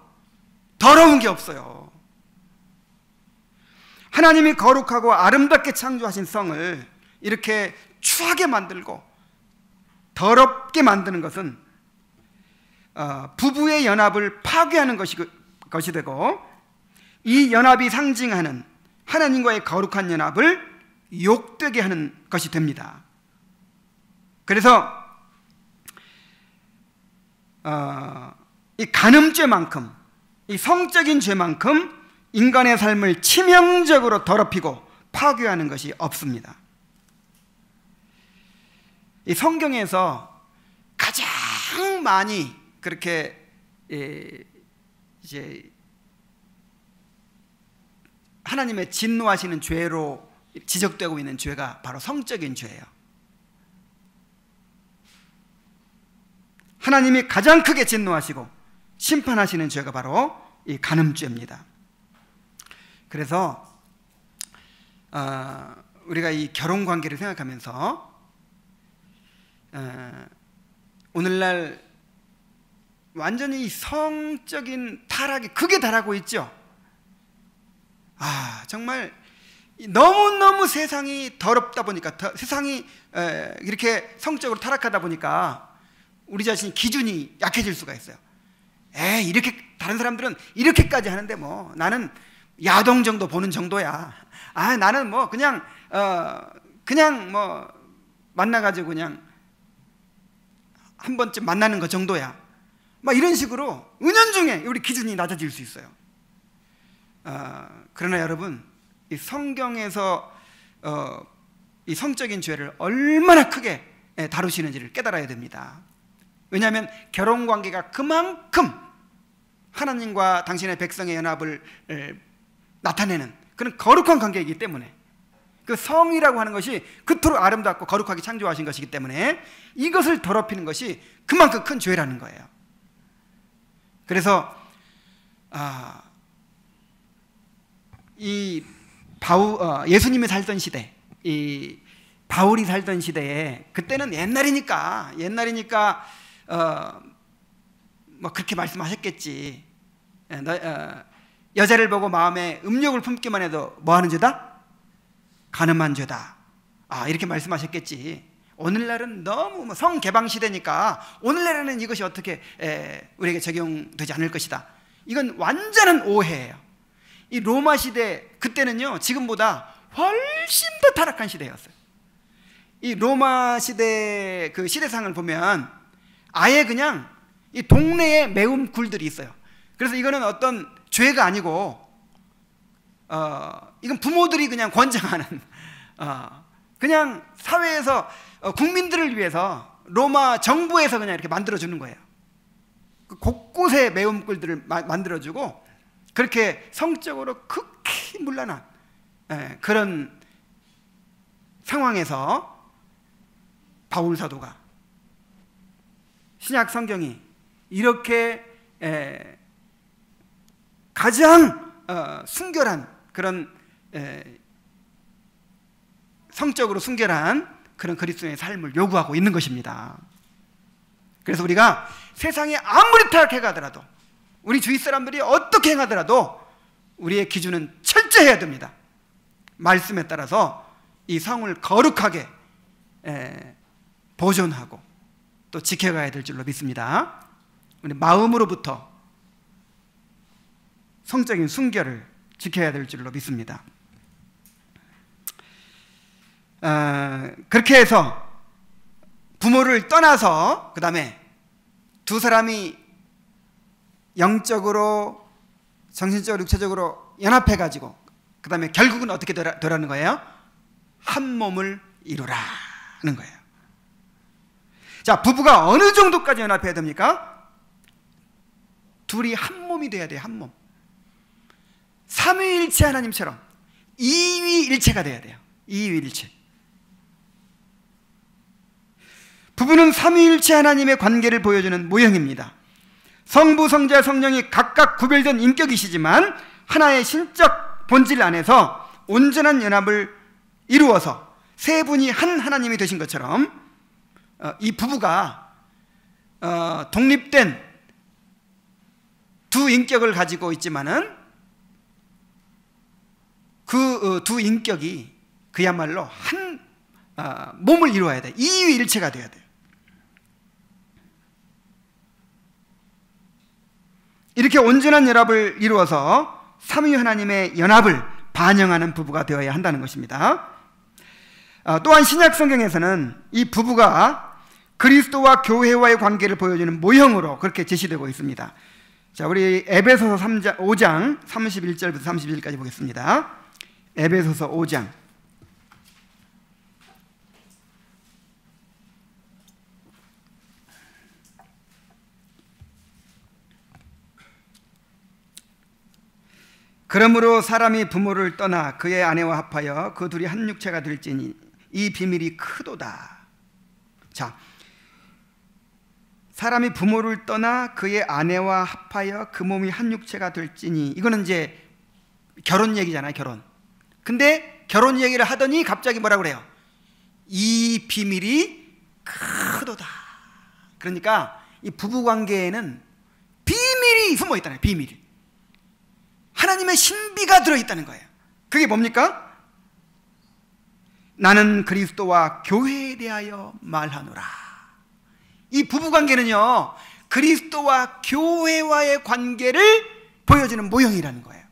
더러운 게 없어요. 하나님이 거룩하고 아름답게 창조하신 성을 이렇게 추하게 만들고 더럽게 만드는 것은 부부의 연합을 파괴하는 것이 되고, 이 연합이 상징하는 하나님과의 거룩한 연합을 욕되게 하는 것이 됩니다. 그래서 이 간음죄만큼, 이 성적인 죄만큼 인간의 삶을 치명적으로 더럽히고 파괴하는 것이 없습니다. 이 성경에서 가장 많이 그렇게 이제 하나님의 진노하시는 죄로 지적되고 있는 죄가 바로 성적인 죄예요. 하나님이 가장 크게 진노하시고 심판하시는 죄가 바로 이 간음죄입니다. 그래서 우리가 이 결혼 관계를 생각하면서 오늘날 완전히 성적인 타락이 극에 달하고 있죠. 정말 너무너무 세상이 더럽다 보니까, 세상이 이렇게 성적으로 타락하다 보니까 우리 자신이 기준이 약해질 수가 있어요. 이렇게 다른 사람들은 이렇게까지 하는데 뭐 나는 야동 정도 보는 정도야. 나는 뭐 그냥 뭐 만나가지고 그냥 한 번쯤 만나는 것 정도야. 막 이런 식으로 은연중에 우리 기준이 낮아질 수 있어요. 그러나 여러분, 이 성경에서 이 성적인 죄를 얼마나 크게 다루시는지를 깨달아야 됩니다. 왜냐하면 결혼관계가 그만큼 하나님과 당신의 백성의 연합을 나타내는 그런 거룩한 관계이기 때문에, 그 성이라고 하는 것이 그토록 아름답고 거룩하게 창조하신 것이기 때문에 이것을 더럽히는 것이 그만큼 큰 죄라는 거예요. 그래서 이 예수님이 살던 시대, 이 바울이 살던 시대에, 그때는 옛날이니까 뭐 그렇게 말씀하셨겠지. 여자를 보고 마음에 음욕을 품기만 해도 뭐 하는 죄다? 간음한 죄다. 이렇게 말씀하셨겠지. 오늘날은 너무 성개방 시대니까 오늘날에는 이것이 어떻게 우리에게 적용되지 않을 것이다. 이건 완전한 오해예요. 이 로마 시대, 그때는요 지금보다 훨씬 더 타락한 시대였어요. 이 로마 시대 그 시대상을 보면 아예 그냥 이 동네에 매운 굴들이 있어요. 그래서 이거는 어떤 죄가 아니고 이건 부모들이 그냥 권장하는 그냥 사회에서 국민들을 위해서 로마 정부에서 그냥 이렇게 만들어주는 거예요. 곳곳에 매운 굴들을 만들어주고 그렇게 성적으로 극히 문란한 그런 상황에서 바울 사도가, 신약 성경이 이렇게 가장 순결한 그런 성적으로 순결한 그런 그리스도인의 삶을 요구하고 있는 것입니다. 그래서 우리가 세상에 아무리 타락해 가더라도, 우리 주위 사람들이 어떻게 행하더라도 우리의 기준은 철저해야 됩니다. 말씀에 따라서 이 성을 거룩하게 보존하고 또 지켜가야 될 줄로 믿습니다. 우리 마음으로부터 성적인 순결을 지켜야 될 줄로 믿습니다. 그렇게 해서 부모를 떠나서 그 다음에 두 사람이 영적으로, 정신적으로, 육체적으로 연합해가지고 그 다음에 결국은 어떻게 되라는 거예요? 한 몸을 이루라는 거예요. 자, 부부가 어느 정도까지 연합해야 됩니까? 둘이 한 몸이 돼야 돼요. 한 몸. 삼위일체 하나님처럼 이위일체가 돼야 돼요. 이위일체. 부부는 삼위일체 하나님의 관계를 보여주는 모형입니다. 성부, 성자, 성령이 각각 구별된 인격이시지만 하나의 신적 본질 안에서 온전한 연합을 이루어서 세 분이 한 하나님이 되신 것처럼 이 부부가 독립된 두 인격을 가지고 있지만은 그 두 인격이 그야말로 한 몸을 이루어야 돼. 이위일체가 돼야 돼요. 이렇게 온전한 연합을 이루어서 삼위 하나님의 연합을 반영하는 부부가 되어야 한다는 것입니다. 또한 신약 성경에서는 이 부부가 그리스도와 교회와의 관계를 보여주는 모형으로 그렇게 제시되고 있습니다. 자, 우리 에베소서 5장 31절부터 32절까지 보겠습니다. 에베소서 5장. 그러므로 사람이 부모를 떠나 그의 아내와 합하여 그 둘이 한 육체가 될지니 이 비밀이 크도다. 자, 사람이 부모를 떠나 그의 아내와 합하여 그 몸이 한 육체가 될지니, 이거는 이제 결혼 얘기잖아요, 결혼. 근데 결혼 얘기를 하더니 갑자기 뭐라 그래요? 이 비밀이 크도다. 그러니까 이 부부 관계에는 비밀이 숨어 있다는 거예요. 비밀이. 하나님의 신비가 들어있다는 거예요. 그게 뭡니까? 나는 그리스도와 교회에 대하여 말하노라. 이 부부관계는요, 그리스도와 교회와의 관계를 보여주는 모형이라는 거예요.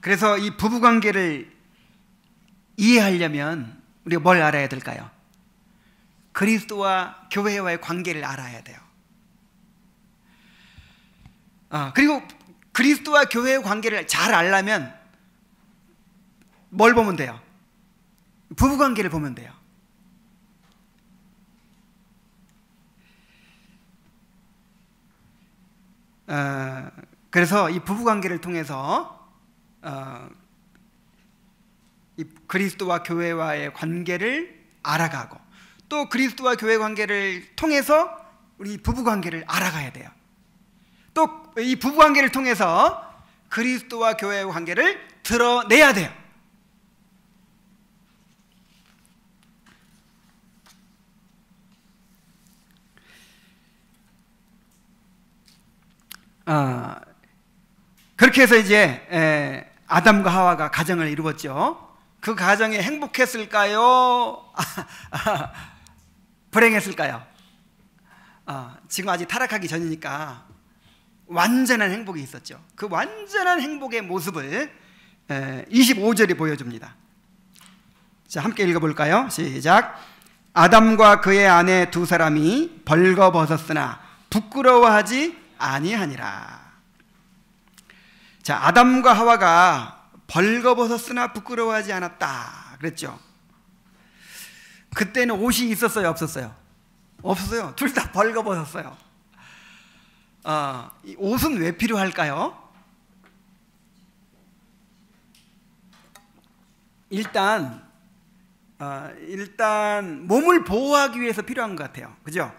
그래서 이 부부관계를 이해하려면 우리가 뭘 알아야 될까요? 그리스도와 교회와의 관계를 알아야 돼요. 그리고 그리스도와 교회의 관계를 잘 알려면 뭘 보면 돼요? 부부관계를 보면 돼요. 그래서 이 부부관계를 통해서 이 그리스도와 교회와의 관계를 알아가고, 또 그리스도와 교회 관계를 통해서 우리 부부관계를 알아가야 돼요. 또 이 부부관계를 통해서 그리스도와 교회의 관계를 드러내야 돼요. 그렇게 해서 이제 아담과 하와가 가정을 이루었죠. 그 가정이 행복했을까요? 불행했을까요? 지금 아직 타락하기 전이니까 완전한 행복이 있었죠. 그 완전한 행복의 모습을 25절이 보여줍니다. 자, 함께 읽어볼까요? 시작. 아담과 그의 아내 두 사람이 벌거벗었으나 부끄러워하지 아니하니라. 자, 아담과 하와가 벌거벗었으나 부끄러워하지 않았다 그랬죠. 그때는 옷이 있었어요, 없었어요? 없었어요. 둘 다 벌거벗었어요. 이 옷은 왜 필요할까요? 일단 몸을 보호하기 위해서 필요한 것 같아요. 그죠?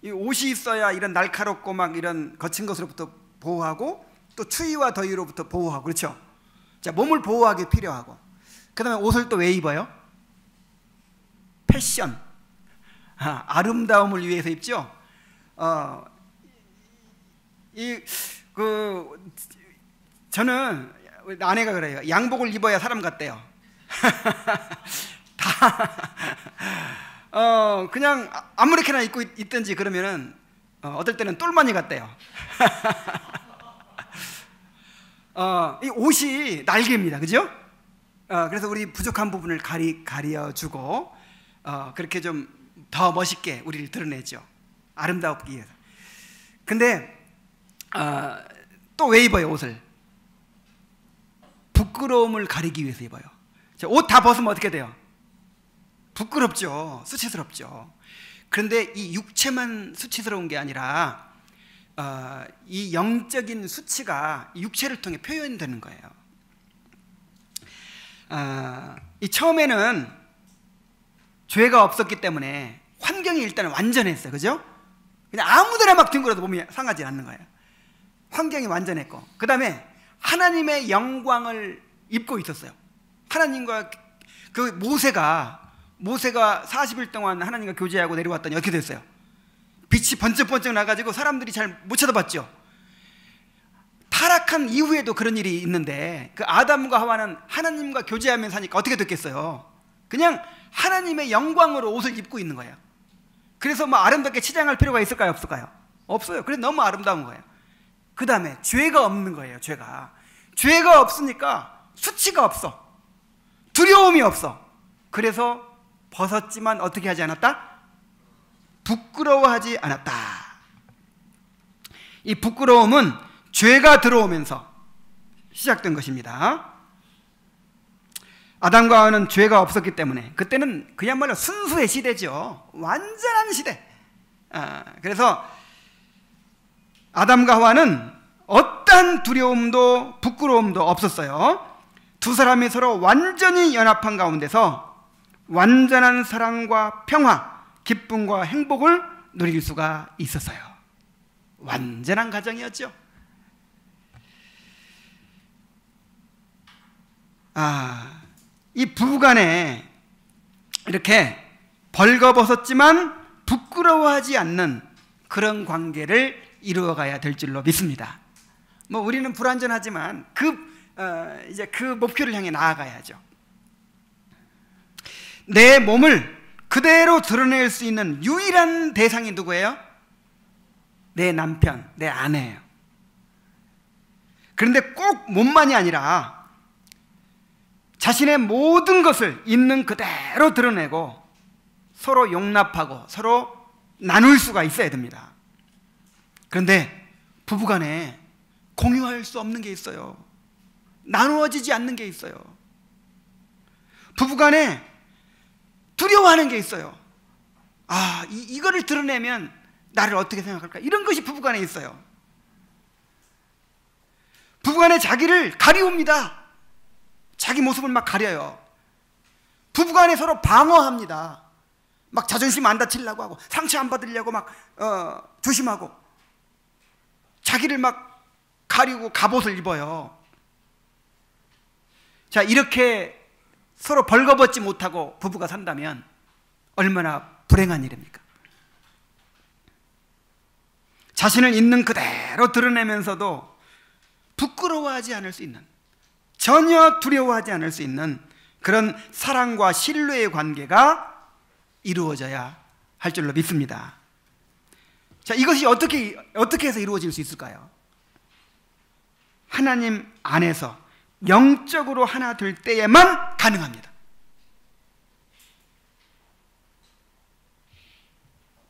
이 옷이 있어야 이런 날카롭고 막 이런 거친 것으로부터 보호하고, 또 추위와 더위로부터 보호하고, 그렇죠? 자, 몸을 보호하기 필요하고, 그 다음에 옷을 또 왜 입어요? 패션, 아름다움을 위해서 입죠. 저는 아내가 그래요. 양복을 입어야 사람 같대요. 그냥 아무렇게나 입고 있든지 그러면은 어떨 때는 똘마니 같대요. 이 옷이 날개입니다, 그죠? 그래서 우리 부족한 부분을 가려주고 그렇게 좀 더 멋있게 우리를 드러내죠. 아름답기 위해서. 근데 또 왜 입어요, 옷을? 부끄러움을 가리기 위해서 입어요. 옷 다 벗으면 어떻게 돼요? 부끄럽죠. 수치스럽죠. 그런데 이 육체만 수치스러운 게 아니라 이 영적인 수치가 육체를 통해 표현되는 거예요. 이 처음에는 죄가 없었기 때문에 환경이 일단 완전했어요. 그죠? 그냥 아무데나 막 뒹굴어도 몸이 상하지 않는 거예요. 환경이 완전했고, 그 다음에 하나님의 영광을 입고 있었어요. 하나님과 그 모세가 40일 동안 하나님과 교제하고 내려왔더니 어떻게 됐어요? 빛이 번쩍번쩍 나가지고 사람들이 잘 못 쳐다봤죠. 타락한 이후에도 그런 일이 있는데, 그 아담과 하와는 하나님과 교제하면서 사니까 어떻게 됐겠어요? 그냥 하나님의 영광으로 옷을 입고 있는 거예요. 그래서 뭐 아름답게 치장할 필요가 있을까요, 없을까요? 없어요. 그래서 너무 아름다운 거예요. 그 다음에 죄가 없는 거예요. 죄가 없으니까 수치가 없어. 두려움이 없어. 그래서 벗었지만 어떻게 하지 않았다? 부끄러워하지 않았다. 이 부끄러움은 죄가 들어오면서 시작된 것입니다. 아담과 하와는 죄가 없었기 때문에 그때는 그야말로 순수의 시대죠. 완전한 시대. 그래서 아담과 하와는 어떠한 두려움도 부끄러움도 없었어요. 두 사람이 서로 완전히 연합한 가운데서 완전한 사랑과 평화, 기쁨과 행복을 누릴 수가 있었어요. 완전한 가정이었죠. 이 부부간에 이렇게 벌거벗었지만 부끄러워하지 않는 그런 관계를 이루어가야 될 줄로 믿습니다. 뭐 우리는 불완전하지만 이제 그 목표를 향해 나아가야죠. 내 몸을 그대로 드러낼 수 있는 유일한 대상이 누구예요? 내 남편, 내 아내예요. 그런데 꼭 몸만이 아니라 자신의 모든 것을 있는 그대로 드러내고 서로 용납하고 서로 나눌 수가 있어야 됩니다. 그런데 부부간에 공유할 수 없는 게 있어요. 나누어지지 않는 게 있어요. 부부간에 두려워하는 게 있어요. 이거를 드러내면 나를 어떻게 생각할까? 이런 것이 부부간에 있어요. 부부간에 자기를 가리웁니다. 자기 모습을 막 가려요. 부부간에 서로 방어합니다. 막 자존심 안 다치려고 하고 상처 안 받으려고 막 조심하고 자기를 막 가리고 갑옷을 입어요. 자, 이렇게 서로 벌거벗지 못하고 부부가 산다면 얼마나 불행한 일입니까? 자신을 있는 그대로 드러내면서도 부끄러워하지 않을 수 있는, 전혀 두려워하지 않을 수 있는 그런 사랑과 신뢰의 관계가 이루어져야 할 줄로 믿습니다. 자, 이것이 어떻게 해서 이루어질 수 있을까요? 하나님 안에서 영적으로 하나 될 때에만 가능합니다.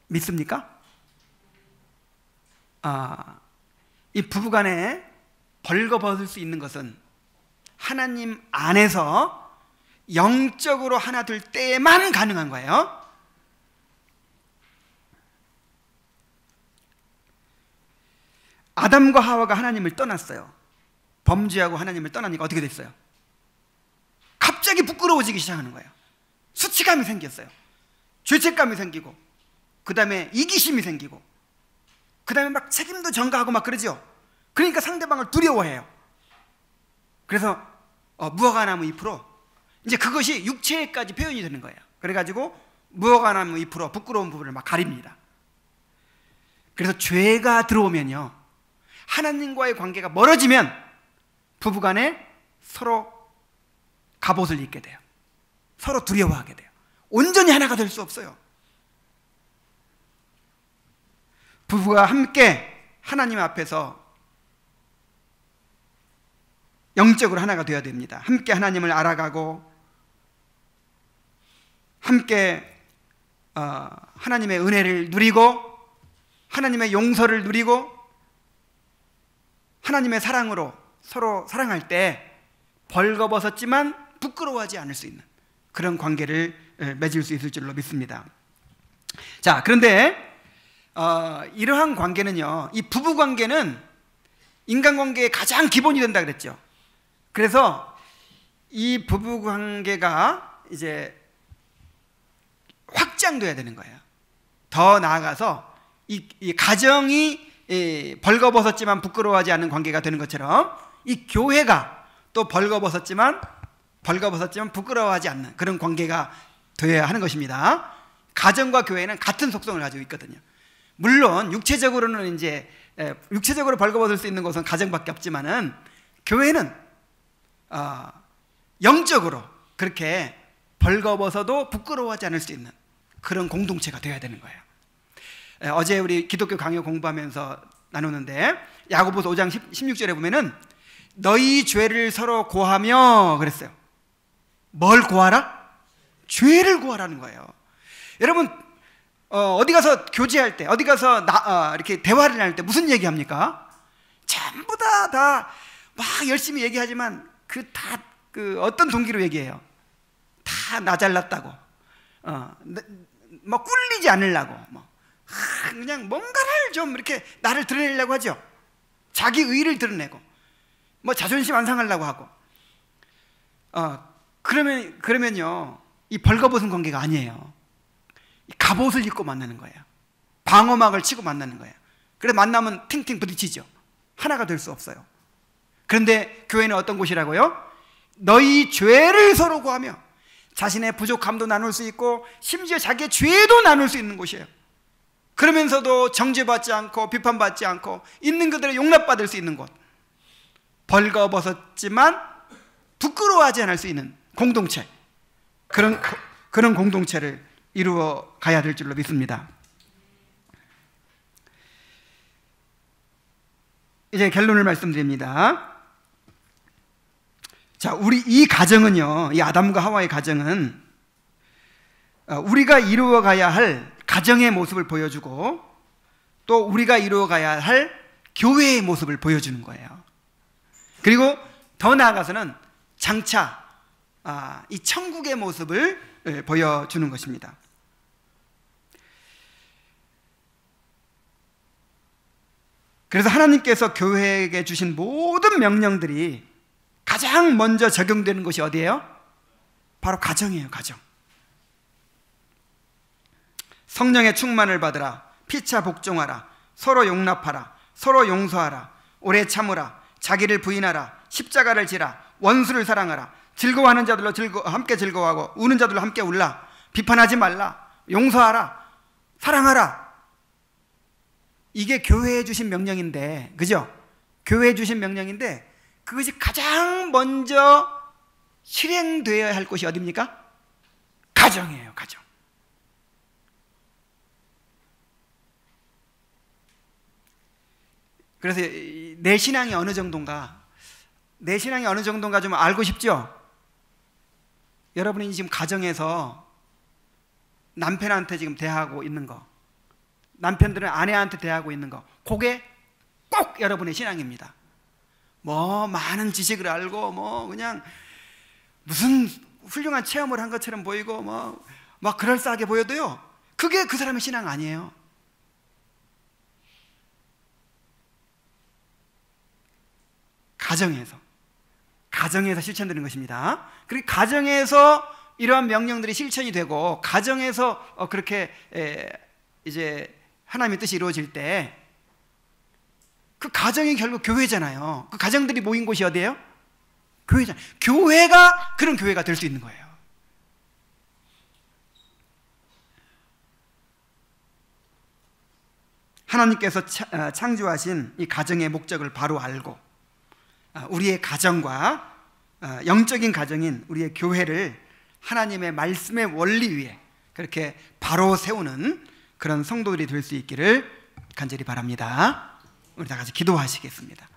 믿습니까? 이 부부간에 벌거벗을 수 있는 것은 하나님 안에서 영적으로 하나 될 때에만 가능한 거예요. 아담과 하와가 하나님을 떠났어요. 범죄하고 하나님을 떠나니까 어떻게 됐어요? 갑자기 부끄러워지기 시작하는 거예요. 수치감이 생겼어요. 죄책감이 생기고, 그 다음에 이기심이 생기고, 그 다음에 막 책임도 전가하고 막 그러죠. 그러니까 상대방을 두려워해요. 그래서 무화과나무 잎으로, 이제 그것이 육체까지 표현이 되는 거예요. 그래가지고 무화과나무 잎으로 부끄러운 부분을 막 가립니다. 그래서 죄가 들어오면요, 하나님과의 관계가 멀어지면 부부간에 서로 갑옷을 입게 돼요. 서로 두려워하게 돼요. 온전히 하나가 될 수 없어요. 부부가 함께 하나님 앞에서 영적으로 하나가 되어야 됩니다. 함께 하나님을 알아가고 함께 하나님의 은혜를 누리고 하나님의 용서를 누리고 하나님의 사랑으로 서로 사랑할 때 벌거벗었지만 부끄러워하지 않을 수 있는 그런 관계를 맺을 수 있을 줄로 믿습니다. 자, 그런데 이러한 관계는요, 이 부부 관계는 인간관계의 가장 기본이 된다 그랬죠. 그래서 이 부부 관계가 이제 확장돼야 되는 거예요. 더 나아가서 이 가정이 벌거벗었지만 부끄러워하지 않는 관계가 되는 것처럼 이 교회가 또 벌거벗었지만 부끄러워하지 않는 그런 관계가 되어야 하는 것입니다. 가정과 교회는 같은 속성을 가지고 있거든요. 물론 육체적으로는 이제 육체적으로 벌거벗을 수 있는 것은 가정밖에 없지만은 교회는 영적으로 그렇게 벌거벗어도 부끄러워하지 않을 수 있는 그런 공동체가 되어야 되는 거예요. 어제 우리 기독교 강요 공부하면서 나누는데 야고보서 5장 16절에 보면은 너희 죄를 서로 고하며 그랬어요. 뭘 고하라? 죄를 고하라는 거예요. 여러분 어디 가서 교제할 때, 어디 가서 이렇게 대화를 나눌 때 무슨 얘기합니까? 전부 다 막 열심히 얘기하지만 그 어떤 동기로 얘기해요? 다 나 잘났다고, 뭐 꿀리지 않으려고, 그냥 뭔가를 좀 이렇게 나를 드러내려고 하죠. 자기 의의를 드러내고, 뭐 자존심 안 상하려고 하고. 그러면요, 이 벌거벗은 관계가 아니에요. 갑옷을 입고 만나는 거예요. 방어막을 치고 만나는 거예요. 그래서 만나면 팅팅 부딪히죠. 하나가 될 수 없어요. 그런데 교회는 어떤 곳이라고요? 너희 죄를 서로 고하며 자신의 부족함도 나눌 수 있고 심지어 자기의 죄도 나눌 수 있는 곳이에요. 그러면서도 정죄받지 않고 비판받지 않고 있는 그대로 용납받을 수 있는 곳, 벌거벗었지만 부끄러워하지 않을 수 있는 공동체, 그런 공동체를 이루어 가야 될 줄로 믿습니다. 이제 결론을 말씀드립니다. 자, 우리 이 가정은요, 이 아담과 하와의 가정은 우리가 이루어 가야 할 가정의 모습을 보여주고 또 우리가 이루어 가야 할 교회의 모습을 보여주는 거예요. 그리고 더 나아가서는 장차 이 천국의 모습을 보여주는 것입니다. 그래서 하나님께서 교회에게 주신 모든 명령들이 가장 먼저 적용되는 것이 어디예요? 바로 가정이에요. 가정. 성령의 충만을 받으라, 피차 복종하라, 서로 용납하라, 서로 용서하라, 오래 참으라, 자기를 부인하라, 십자가를 지라, 원수를 사랑하라, 즐거워하는 자들로 함께 즐거워하고 우는 자들로 함께 울라, 비판하지 말라, 용서하라, 사랑하라. 이게 교회에 주신 명령인데, 그죠? 교회에 주신 명령인데 그것이 가장 먼저 실행되어야 할 곳이 어디입니까? 가정이에요. 가정. 그래서 내 신앙이 어느 정도인가, 내 신앙이 어느 정도인가 좀 알고 싶죠? 여러분이 지금 가정에서 남편한테 지금 대하고 있는 거, 남편들은 아내한테 대하고 있는 거, 그게 꼭 여러분의 신앙입니다. 뭐 많은 지식을 알고 뭐 그냥 무슨 훌륭한 체험을 한 것처럼 보이고 막 그럴싸하게 보여도요, 그게 그 사람의 신앙 아니에요. 가정에서 실천되는 것입니다. 그리고 가정에서 이러한 명령들이 실천이 되고 가정에서 그렇게 이제 하나님의 뜻이 이루어질 때 그 가정이 결국 교회잖아요. 그 가정들이 모인 곳이 어디예요? 교회잖아요. 교회가 그런 교회가 될 수 있는 거예요. 하나님께서 창조하신 이 가정의 목적을 바로 알고 우리의 가정과 영적인 가정인 우리의 교회를 하나님의 말씀의 원리 위에 그렇게 바로 세우는 그런 성도들이 될 수 있기를 간절히 바랍니다. 우리 다 같이 기도하시겠습니다.